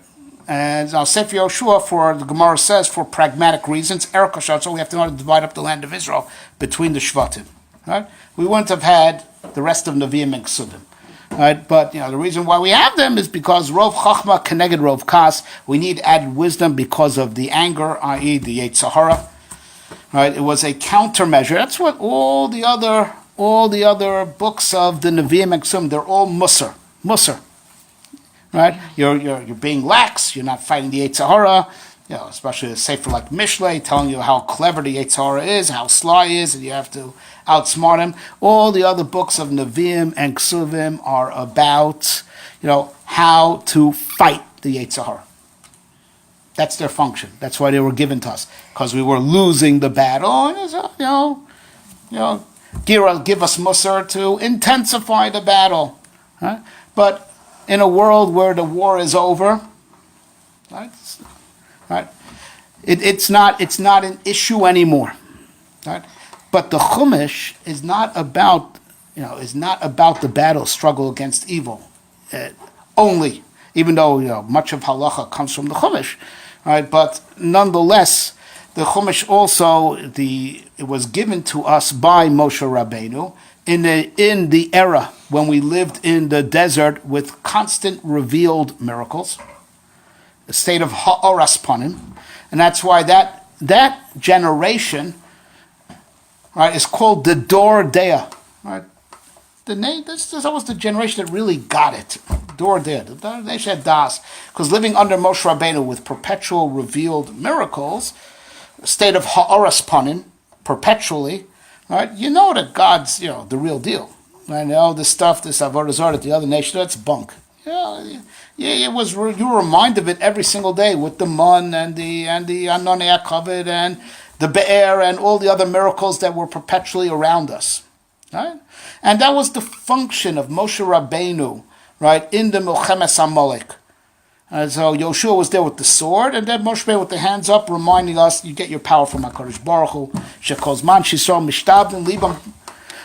A: And now Sefer Yoshua, the Gemara says, for pragmatic reasons, Erev Kashat, so we have to know how to divide up the land of Israel between the Shvatim. Right? We wouldn't have had the rest of Nevi'im and Ksudim. Right? But the reason why we have them is because Rov Chachma Keneged Rov Kas. We need added wisdom because of the anger, i.e. the Yetzer Hara. Right? It was a countermeasure. That's what all the other books of the Nevi'im and Ksudim, they're all Musar. Right? You're being lax. You're not fighting the Yetzer Hara. Especially a sefer like Mishlei, telling you how clever the Yetzer Hara is, how sly he is, and you have to outsmart him. All the other books of Nevi'im and Ksuvim are about, how to fight the Yetzer Hara. That's their function. That's why they were given to us, because we were losing the battle. And give us Musar to intensify the battle. Right? But in a world where the war is over, right? Right? It's not an issue anymore. Right? But the Chumash is not about the battle struggle against evil only, even though much of halacha comes from the Chumash. Right? But nonetheless, the Chumash also it was given to us by Moshe Rabbeinu in the era when we lived in the desert with constant revealed miracles. A state of ha'oras panim, and that's why that generation, right, is called the Dor Dea. Right, the name this was the generation that really got it. Dor Dea, the nation das, because living under Moshe Rabbeinu with perpetual revealed miracles, a state of ha'oras panim, perpetually, right? That God's the real deal. I know this stuff, this avodah zarah, the other nation, that's bunk. It was. You were reminded of it every single day with the mun and the Anonei HaKavod and the Be'er and all the other miracles that were perpetually around us, right? And that was the function of Moshe Rabbeinu, right, in the Milchemes Amalek. And so Yoshua was there with the sword, and then Moshe Rabbeinu with the hands up, reminding us, you get your power from HaKadosh Baruch Hu. Shekol Zman Shisol Mishtabdin Libam.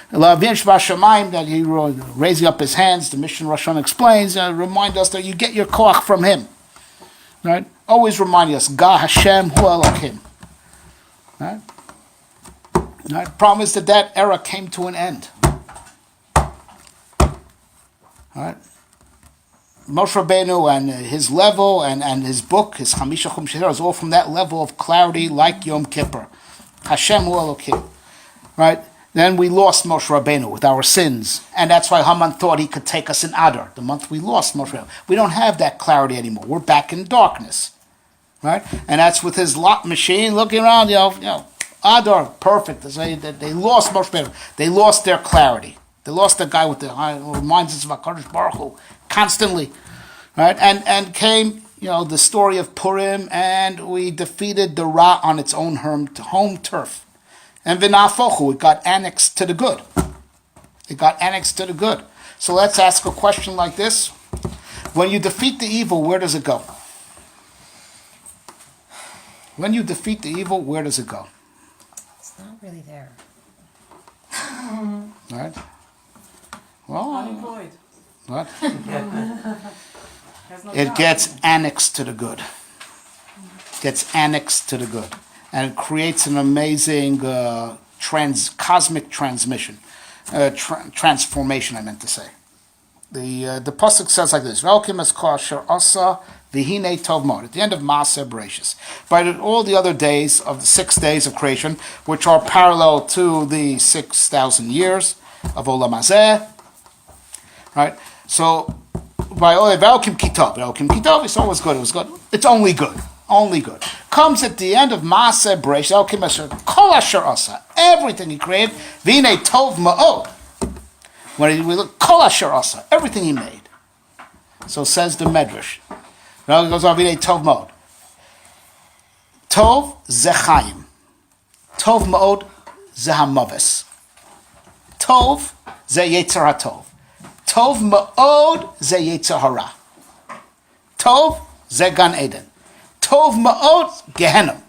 A: That he raising up his hands, the Mishnah Rosh Hashanah explains, remind us that you get your koach from him. Right? Always reminding us, Ga Hashem Hu Elokim. Right? Right? Problem is that era came to an end. Right? Moshe Rabbeinu and his level and his book, his Chamisha Chum Shehir, is all from that level of clarity like Yom Kippur. Hashem Hu Elokim. Right? Then we lost Moshe Rabbeinu with our sins. And that's why Haman thought he could take us in Adar, the month we lost Moshe Rabbeinu. We don't have that clarity anymore. We're back in darkness. Right? And that's with his lot machine looking around, Adar, perfect. They lost Moshe Rabbeinu. They lost their clarity. They lost the guy with the reminds us of HaKadosh Baruch Hu constantly. Right? And came, the story of Purim, and we defeated the Ra on its own home turf. And v'nafochu, it got annexed to the good. It got annexed to the good. So let's ask a question like this. When you defeat the evil, where does it go? When you defeat the evil, where does it go?
E: It's not really there.
A: Right? Well,
D: Unemployed.
A: what?
D: Has no
A: It
D: job.
A: gets annexed to the good. Gets annexed to the good. And it creates an amazing cosmic transmission. Transformation, I meant to say. The pasuk says like this: "Velkim es kosher asa v'hine tov mod." At the end of Maaseh Bereshis, by all the other days of the 6 days of creation, which are parallel to the 6,000 years of Olam Hazeh, right? So by Velkim kitov, it's always good. It was good. It's only good. Only good. Comes at the end of Maaseh Bereshis, Velkim es kol asher asa, everything he created, v'hine tov ma'od. When we look, kol asher asa, everything he made. So says the Medrash. Now it goes on, v'nei tov ma'od. Tov ze chaim. Tov ma'od ze hamaves. Tov ze yetzer hatov. Tov ma'od ze yetzer hara. Tov ze gan eden. Tov ma'od gehenim.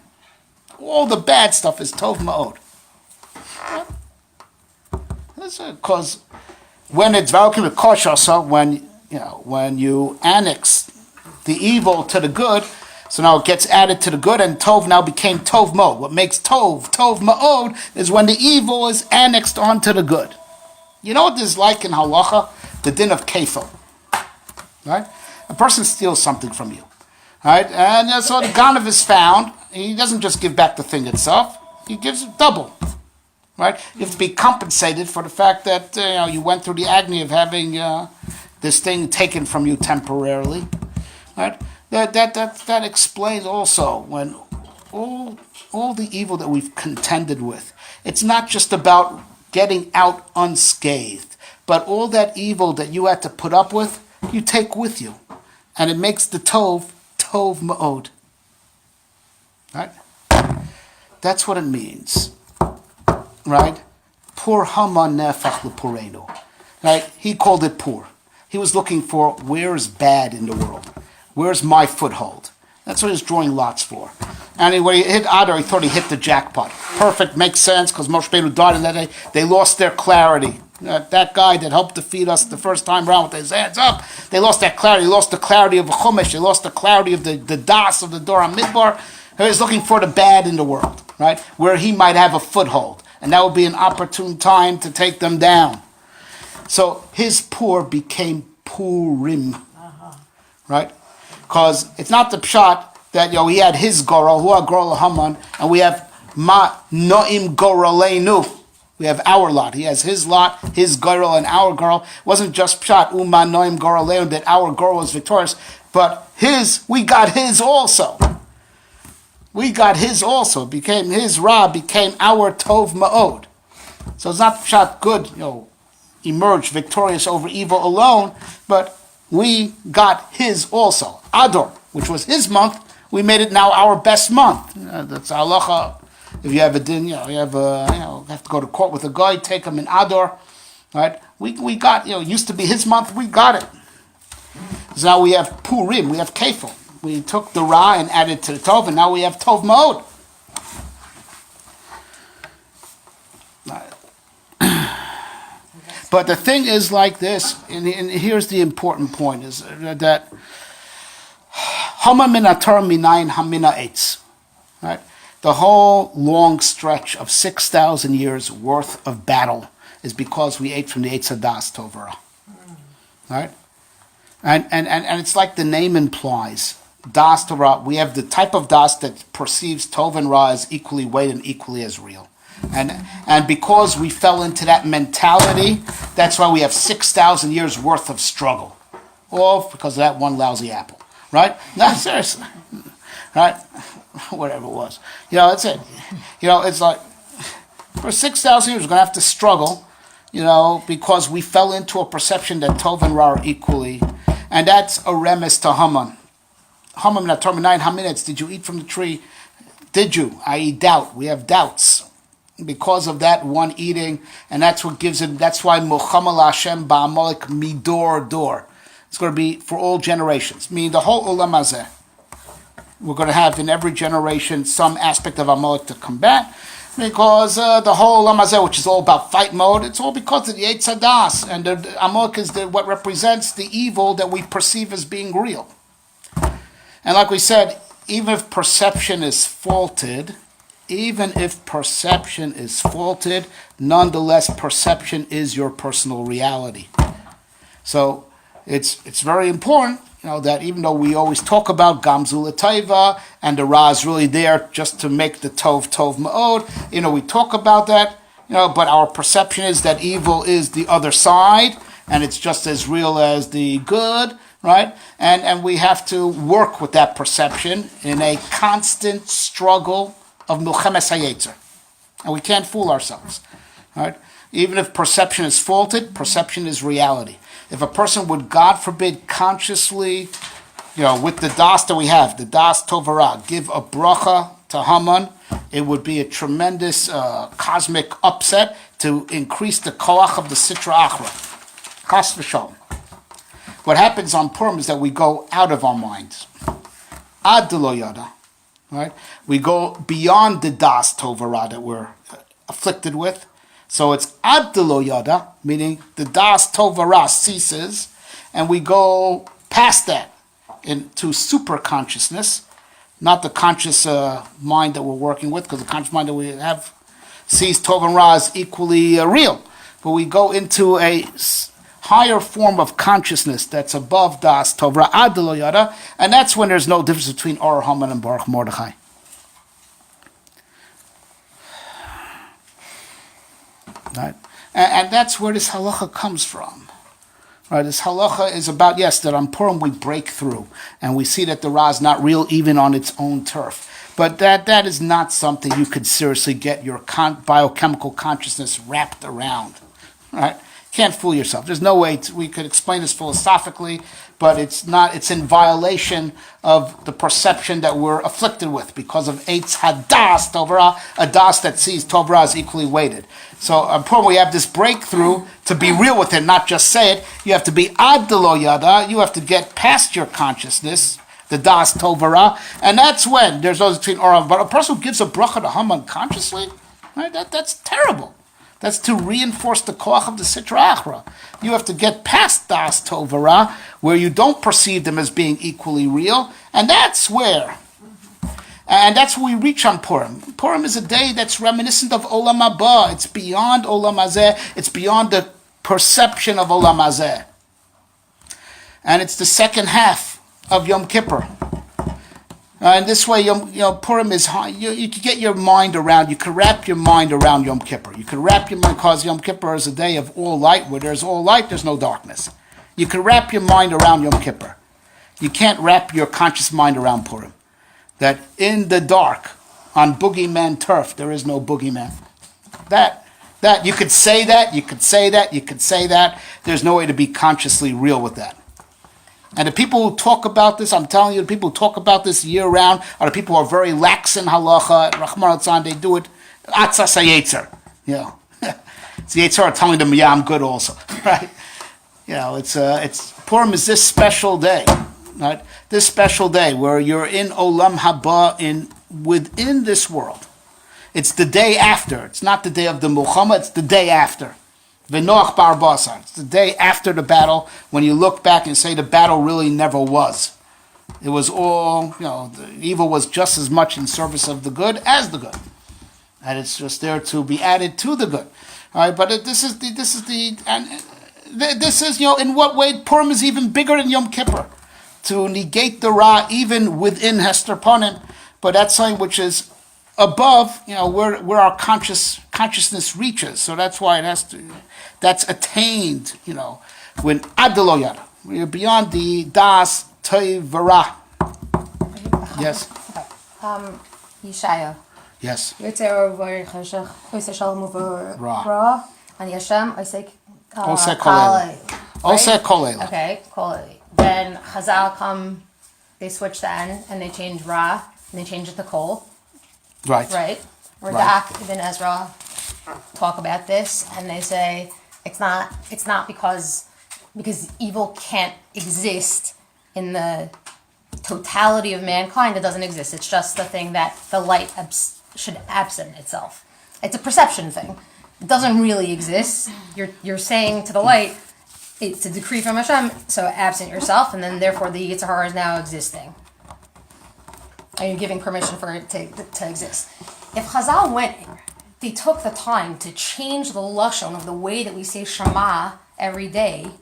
A: All the bad stuff is tov ma'od. Because when it's valkim koshasa, when you annex the evil to the good, so now it gets added to the good, and tov now became tov ma'od. What makes tov ma'od is when the evil is annexed onto the good. You know what this is like in halacha? The din of kefil. Right? A person steals something from you. Right? And so the ganav is found. He doesn't just give back the thing itself. He gives it double. Right? You have to be compensated for the fact that you went through the agony of having this thing taken from you temporarily. Right? That explains also when all the evil that we've contended with. It's not just about getting out unscathed, but all that evil that you had to put up with, you take with you, and it makes the tov ma'od. Right? That's what it means. Right? Pur Haman nefach lepurenu. Right? He called it pur. He was looking for where's bad in the world. Where's my foothold? That's what he was drawing lots for. And when he hit Adar, he thought he hit the jackpot. Perfect, makes sense, because Moshe Rabbeinu died in that day. They lost their clarity. That guy that helped defeat us the first time around with his hands up, they lost that clarity. They lost the clarity of the Chumash. They lost the clarity of the Das of the Dor HaMidbar. He was looking for the bad in the world, right? Where he might have a foothold. And that would be an opportune time to take them down. So his pur became Purim, right? Because it's not the pshat that he had his goral, who are goral Haman, and we have ma noim goraleinu. We have our lot. He has his lot, his goral, and our goral. It wasn't just pshat uma noim goraleinu that our goral was victorious, but we got his also. We got his also. It became his ra, became our tov ma'od. So it's not pshat good, emerge victorious over evil alone, but we got his also. Adar, which was his month, we made it now our best month. That's halacha. If you have a din, you have to go to court with a guy, take him in Adar, right? We got, used to be his month, we got it. So now we have Purim, we have Kefil. We took the Ra and added to the Tov, and now we have Tov Ma'od. But the thing is like this, and here's the important point, is that Hama min atar minayin hamina eitz. Right? The whole long stretch of 6,000 years worth of battle is because we ate from the Eitz Hadas Tovara. Right? And it's like the name implies. Das Torah, we have the type of Das that perceives Tov and Ra as equally weighted and equally as real. And because we fell into that mentality, that's why we have 6,000 years worth of struggle. All because of that one lousy apple. Right? No, seriously. Right? Whatever it was. That's it. It's like, for 6,000 years we're going to have to struggle, because we fell into a perception that Tov and Ra are equally. And that's a remes to Haman. Haman natar minayin haminetz. Did you eat from the tree? Did you? I.e. doubt. We have doubts. because of that one eating, and that's what gives it. That's why Muhammad Hashem Ba'amalek Midor Dor. It's going to be for all generations, meaning the whole Olam Hazeh. We're going to have in every generation some aspect of Amalek to combat, because the whole Olam Hazeh, which is all about fight mode, it's all because of the Eitz Hadas, and the Amalek is what represents the evil that we perceive as being real. And like we said, even if perception is faulted, nonetheless, perception is your personal reality. So it's very important, that even though we always talk about Gamzu L'Taiva, and the Ra is really there just to make the Tov Ma'od, we talk about that, but our perception is that evil is the other side, and it's just as real as the good, right? And we have to work with that perception in a constant struggle of Milchemes HaYetzer. And we can't fool ourselves, right? Even if perception is faulted, perception is reality. If a person would, God forbid, consciously, with the das that we have, the das tovara, give a bracha to Haman, it would be a tremendous cosmic upset to increase the koach of the Sitra Achra. Chas v'shalom. What happens on Purim is that we go out of our minds. Ad lo yada. Right? We go beyond the das tovara that we're afflicted with. So it's ad lo yada, meaning the das tovara ceases, and we go past that into super consciousness, not the conscious mind that we're working with, because the conscious mind that we have sees tov and ra as equally real. But we go into a higher form of consciousness that's above das tovra ad lo yada, and that's when there's no difference between Or Haman and Baruch Mordechai. Right, and that's where this halacha comes from. Right, this halacha is about, yes, that on Purim we break through, and we see that the Ra is not real even on its own turf. But that is not something you could seriously get your biochemical consciousness wrapped around. Right? Can't fool yourself. There's no way we could explain this philosophically, but it's in violation of the perception that we're afflicted with because of Eitz Hadas Tovra, a das that sees Tovra as equally weighted. So we have this breakthrough to be real with it, not just say it. You have to be ad lo yada. You have to get past your consciousness, the das Tovra, and that's when there's those between Or. But a person who gives a bracha to Haman consciously, right? That's terrible. That's to reinforce the koach of the Sitra Achra. You have to get past Das Tovara, where you don't perceive them as being equally real, and that's where we reach on Purim. Purim is a day that's reminiscent of Olam Haba. It's beyond Olam Hazeh. It's beyond the perception of Olam Hazeh. And it's the second half of Yom Kippur. And this way, Purim is high. You can get your mind around. You can wrap your mind around Yom Kippur. You can wrap your mind, because Yom Kippur is a day of all light. Where there's all light, there's no darkness. You can wrap your mind around Yom Kippur. You can't wrap your conscious mind around Purim. That in the dark, on boogeyman turf, there is no boogeyman. That you could say that. You could say that. You could say that. There's no way to be consciously real with that. And the people who talk about this, I'm telling you, the people who talk about this year-round are the people who are very lax in halacha. Rahman al-Tzan, they do it. Atzas ha-yetzer. It's the Yetzer telling them, yeah, I'm good also. Right? It's Purim is this special day. Right? This special day where you're in Olam Haba, within this world. It's the day after. It's not the day of the Muhammad, it's the day after. V'noach bar basar. It's the day after the battle, when you look back and say the battle really never was. It was all, the evil was just as much in service of the good as the good, and it's just there to be added to the good. All right, but this is in what way Purim is even bigger than Yom Kippur, to negate the Ra even within Hester Panim, but that's something which is above, where our consciousness reaches. So that's why that's attained, when ad lo yada. We're beyond the das tovara. Yes.
E: Yeshaya.
A: Yes.
E: Ra. And Yashem,
A: Oseh kolel.
E: Okay, kolel. Then Chazal come, they switch the N and they change Ra and they change it to Kol.
A: Right.
E: Right. Radak Ibn Ezra talk about this, and they say it's not because evil can't exist in the totality of mankind. It doesn't exist. It's just the thing that the light should absent itself. It's a perception thing. It doesn't really exist. You're saying to the light, it's a decree from Hashem, so absent yourself, and then therefore the Yetzer Hara is now existing. And you're giving permission for it to exist. If Chazal they took the time to change the lashon of the way that we say Shema every day,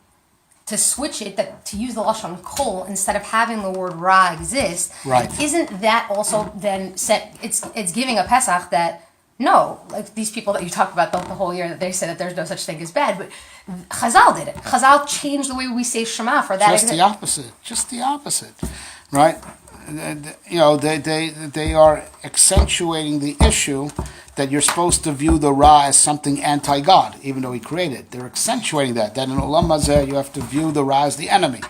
E: to switch it, to use the lashon kol instead of having the word ra exist.
A: Right.
E: Isn't that also then set? It's giving a Pesach that no, like these people that you talked about the whole year that they say that there's no such thing as bad, but Chazal did it. Chazal changed the way we say Shema for that.
A: Just the opposite, right? They are accentuating the issue that you're supposed to view the Ra as something anti-God, even though he created it. They're accentuating that in Olam Hazeh you have to view the Ra as the enemy.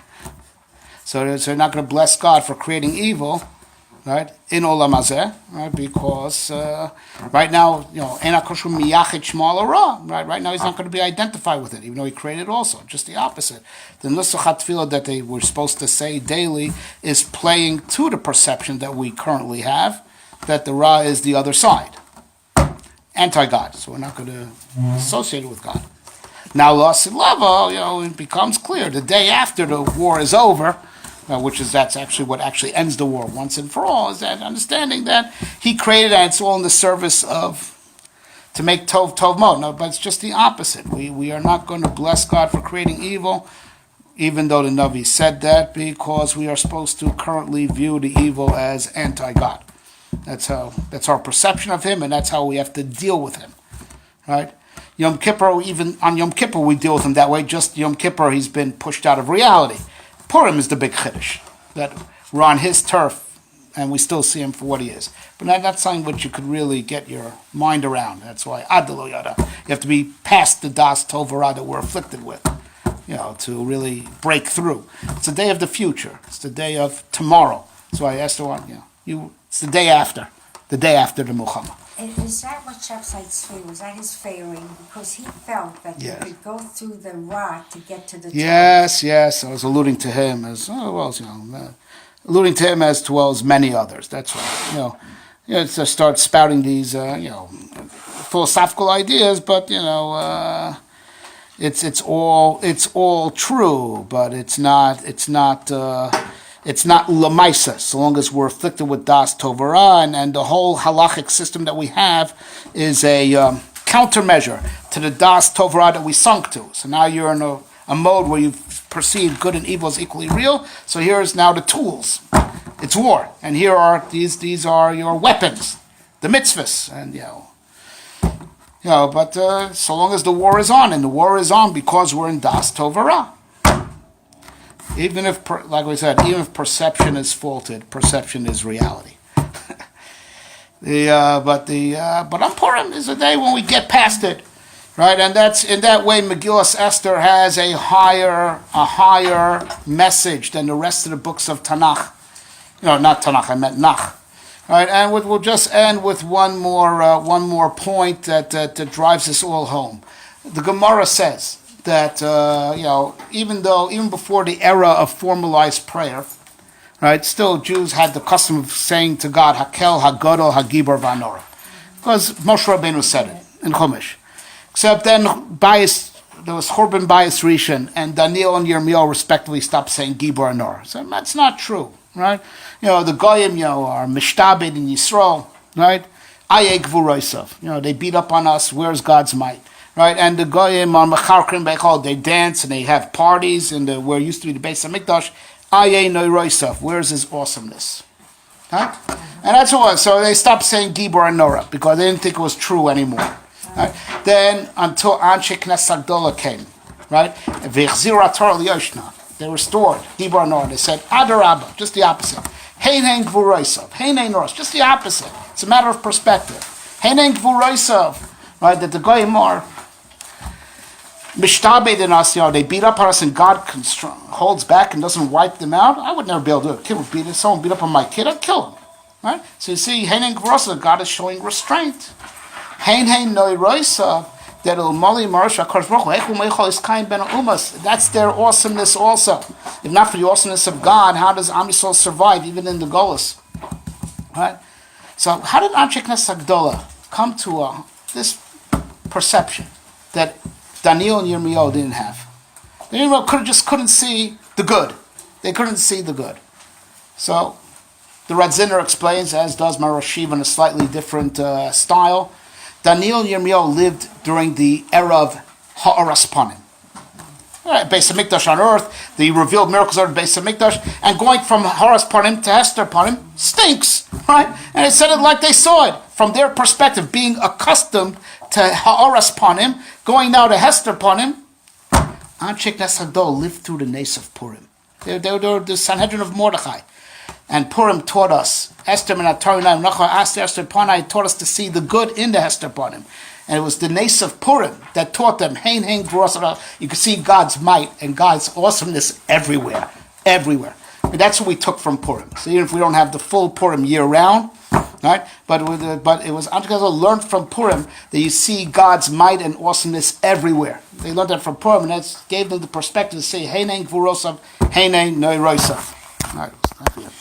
A: So they're not going to bless God for creating evil, right, in Olam Hazeh, right, because right now, Eina Kosher Miyachid Shema Al Ra, right now he's not going to be identified with it, even though he created it also, just the opposite. The Nusach HaTfilah that they were supposed to say daily is playing to the perception that we currently have, that the Ra is the other side, anti-God, so we're not going to associate it with God. Now, Lasid Lava, it becomes clear, the day after the war is over, that's actually what actually ends the war once and for all, is that understanding that he created and it's all in the service of, to make Tov Mod. No, but it's just the opposite. We are not going to bless God for creating evil, even though the Navi said that, because we are supposed to currently view the evil as anti-God. That's our perception of him, and that's how we have to deal with him, right? Yom Kippur, even on Yom Kippur, we deal with him that way. Just Yom Kippur, he's been pushed out of reality. Purim is the big chiddush, that we're on his turf, and we still see him for what he is. But that's something which you could really get your mind around. That's why Adelo Yada. You have to be past the Das Tovara that we're afflicted with, to really break through. It's the day of the future. It's the day of tomorrow. That's why I asked the one, it's the day after the Muhammad.
C: Is that what Shepsite's fear was? That his failing because he felt that you could go through the rock to get to the top.
A: Yes. I was alluding to him as well as many others. That's right. To start spouting these philosophical ideas, but it's all true, but it's not lamaisa, so long as we're afflicted with das tovara, and the whole halachic system that we have is a countermeasure to the das tovara that we sunk to. So now you're in a mode where you perceive good and evil as equally real. So here's now the tools. It's war, and here are these are your weapons, the mitzvahs, and but so long as the war is on, and the war is on because we're in das tovara. Even if, like we said, even if perception is faulted, perception is reality. But on Purim is a day when we get past it, right? And that's in that way. Megillas Esther has a higher message than the rest of the books of Tanakh. Not Tanakh. I meant Nach. Right? And we'll just end with one more point that drives us all home. The Gemara says that even before the era of formalized prayer, right, still Jews had the custom of saying to God, Hakel, Hagadol, Hagibor, Vanora, because Moshe Rabbeinu said it in Chumash. Except then there was Churban Bayis Rishon, and Daniel and Yirmiyahu respectively stopped saying Gibor and Nor. So that's not true, right? The Goyim, are Mishtabed in Yisrael, right? Aye Gvuroisav, they beat up on us. Where's God's might? Right, and the Goyim on Mecharkrim Bechol, they dance and they have parties in where used to be the Beis Hamikdash. Aye Noiroisav, where's his awesomeness? Right? And that's all. So they stopped saying Gibor and Nora because they didn't think it was true anymore. Right? Then until Anshe Knesset Gdola came, right? V'chzira Torah Liyoshna, they restored Gibor and Nora. They said Adarabba, just the opposite. Hein Gvuroisav, Hein Noras, just the opposite. It's a matter of perspective. Hein Gvuroisav, right? That the Goyim are Mishtabed in us, they beat up on us and God holds back and doesn't wipe them out. I would never be able to do it. Kid would someone beat up on my kid, I'd kill him. Right? So you see, God is showing restraint. Hein hein noi roisa. That's their awesomeness also. If not for the awesomeness of God, how does Am Yisrael survive even in the Golus? Right? So how did Anshe Knesset Hagdola come to this perception that Daniel and Yirmiyahu didn't have? They couldn't see the good. They couldn't see the good. So the Radziner explains, as does Marashiv in a slightly different style, Daniel and Yirmiyahu lived during the era of Ha'aras Panim. Right, Beis HaMikdash on earth, the revealed miracles are the Beis HaMikdash, and going from Ha'aras Panim to Hester Panim stinks, right? And it said it like they saw it, from their perspective, being accustomed to Ha'aras Panim, going now to Hester Panim. Anshe Knesset Hagdola lived through the Nes of Purim. They were the Sanhedrin of Mordechai. And Purim taught us, Esther taught us to see the good in the Hester Panim. And it was the Nes of Purim that taught them, you could see God's might and God's awesomeness everywhere. Everywhere. And that's what we took from Purim. So even if we don't have the full Purim year round, right? But it was Anshe Knesset learned from Purim that you see God's might and awesomeness everywhere. They learned that from Purim, and that gave them the perspective to say, Heinei Gvurosav, Heinei Noi Roisav. All right.
C: Thank you very much.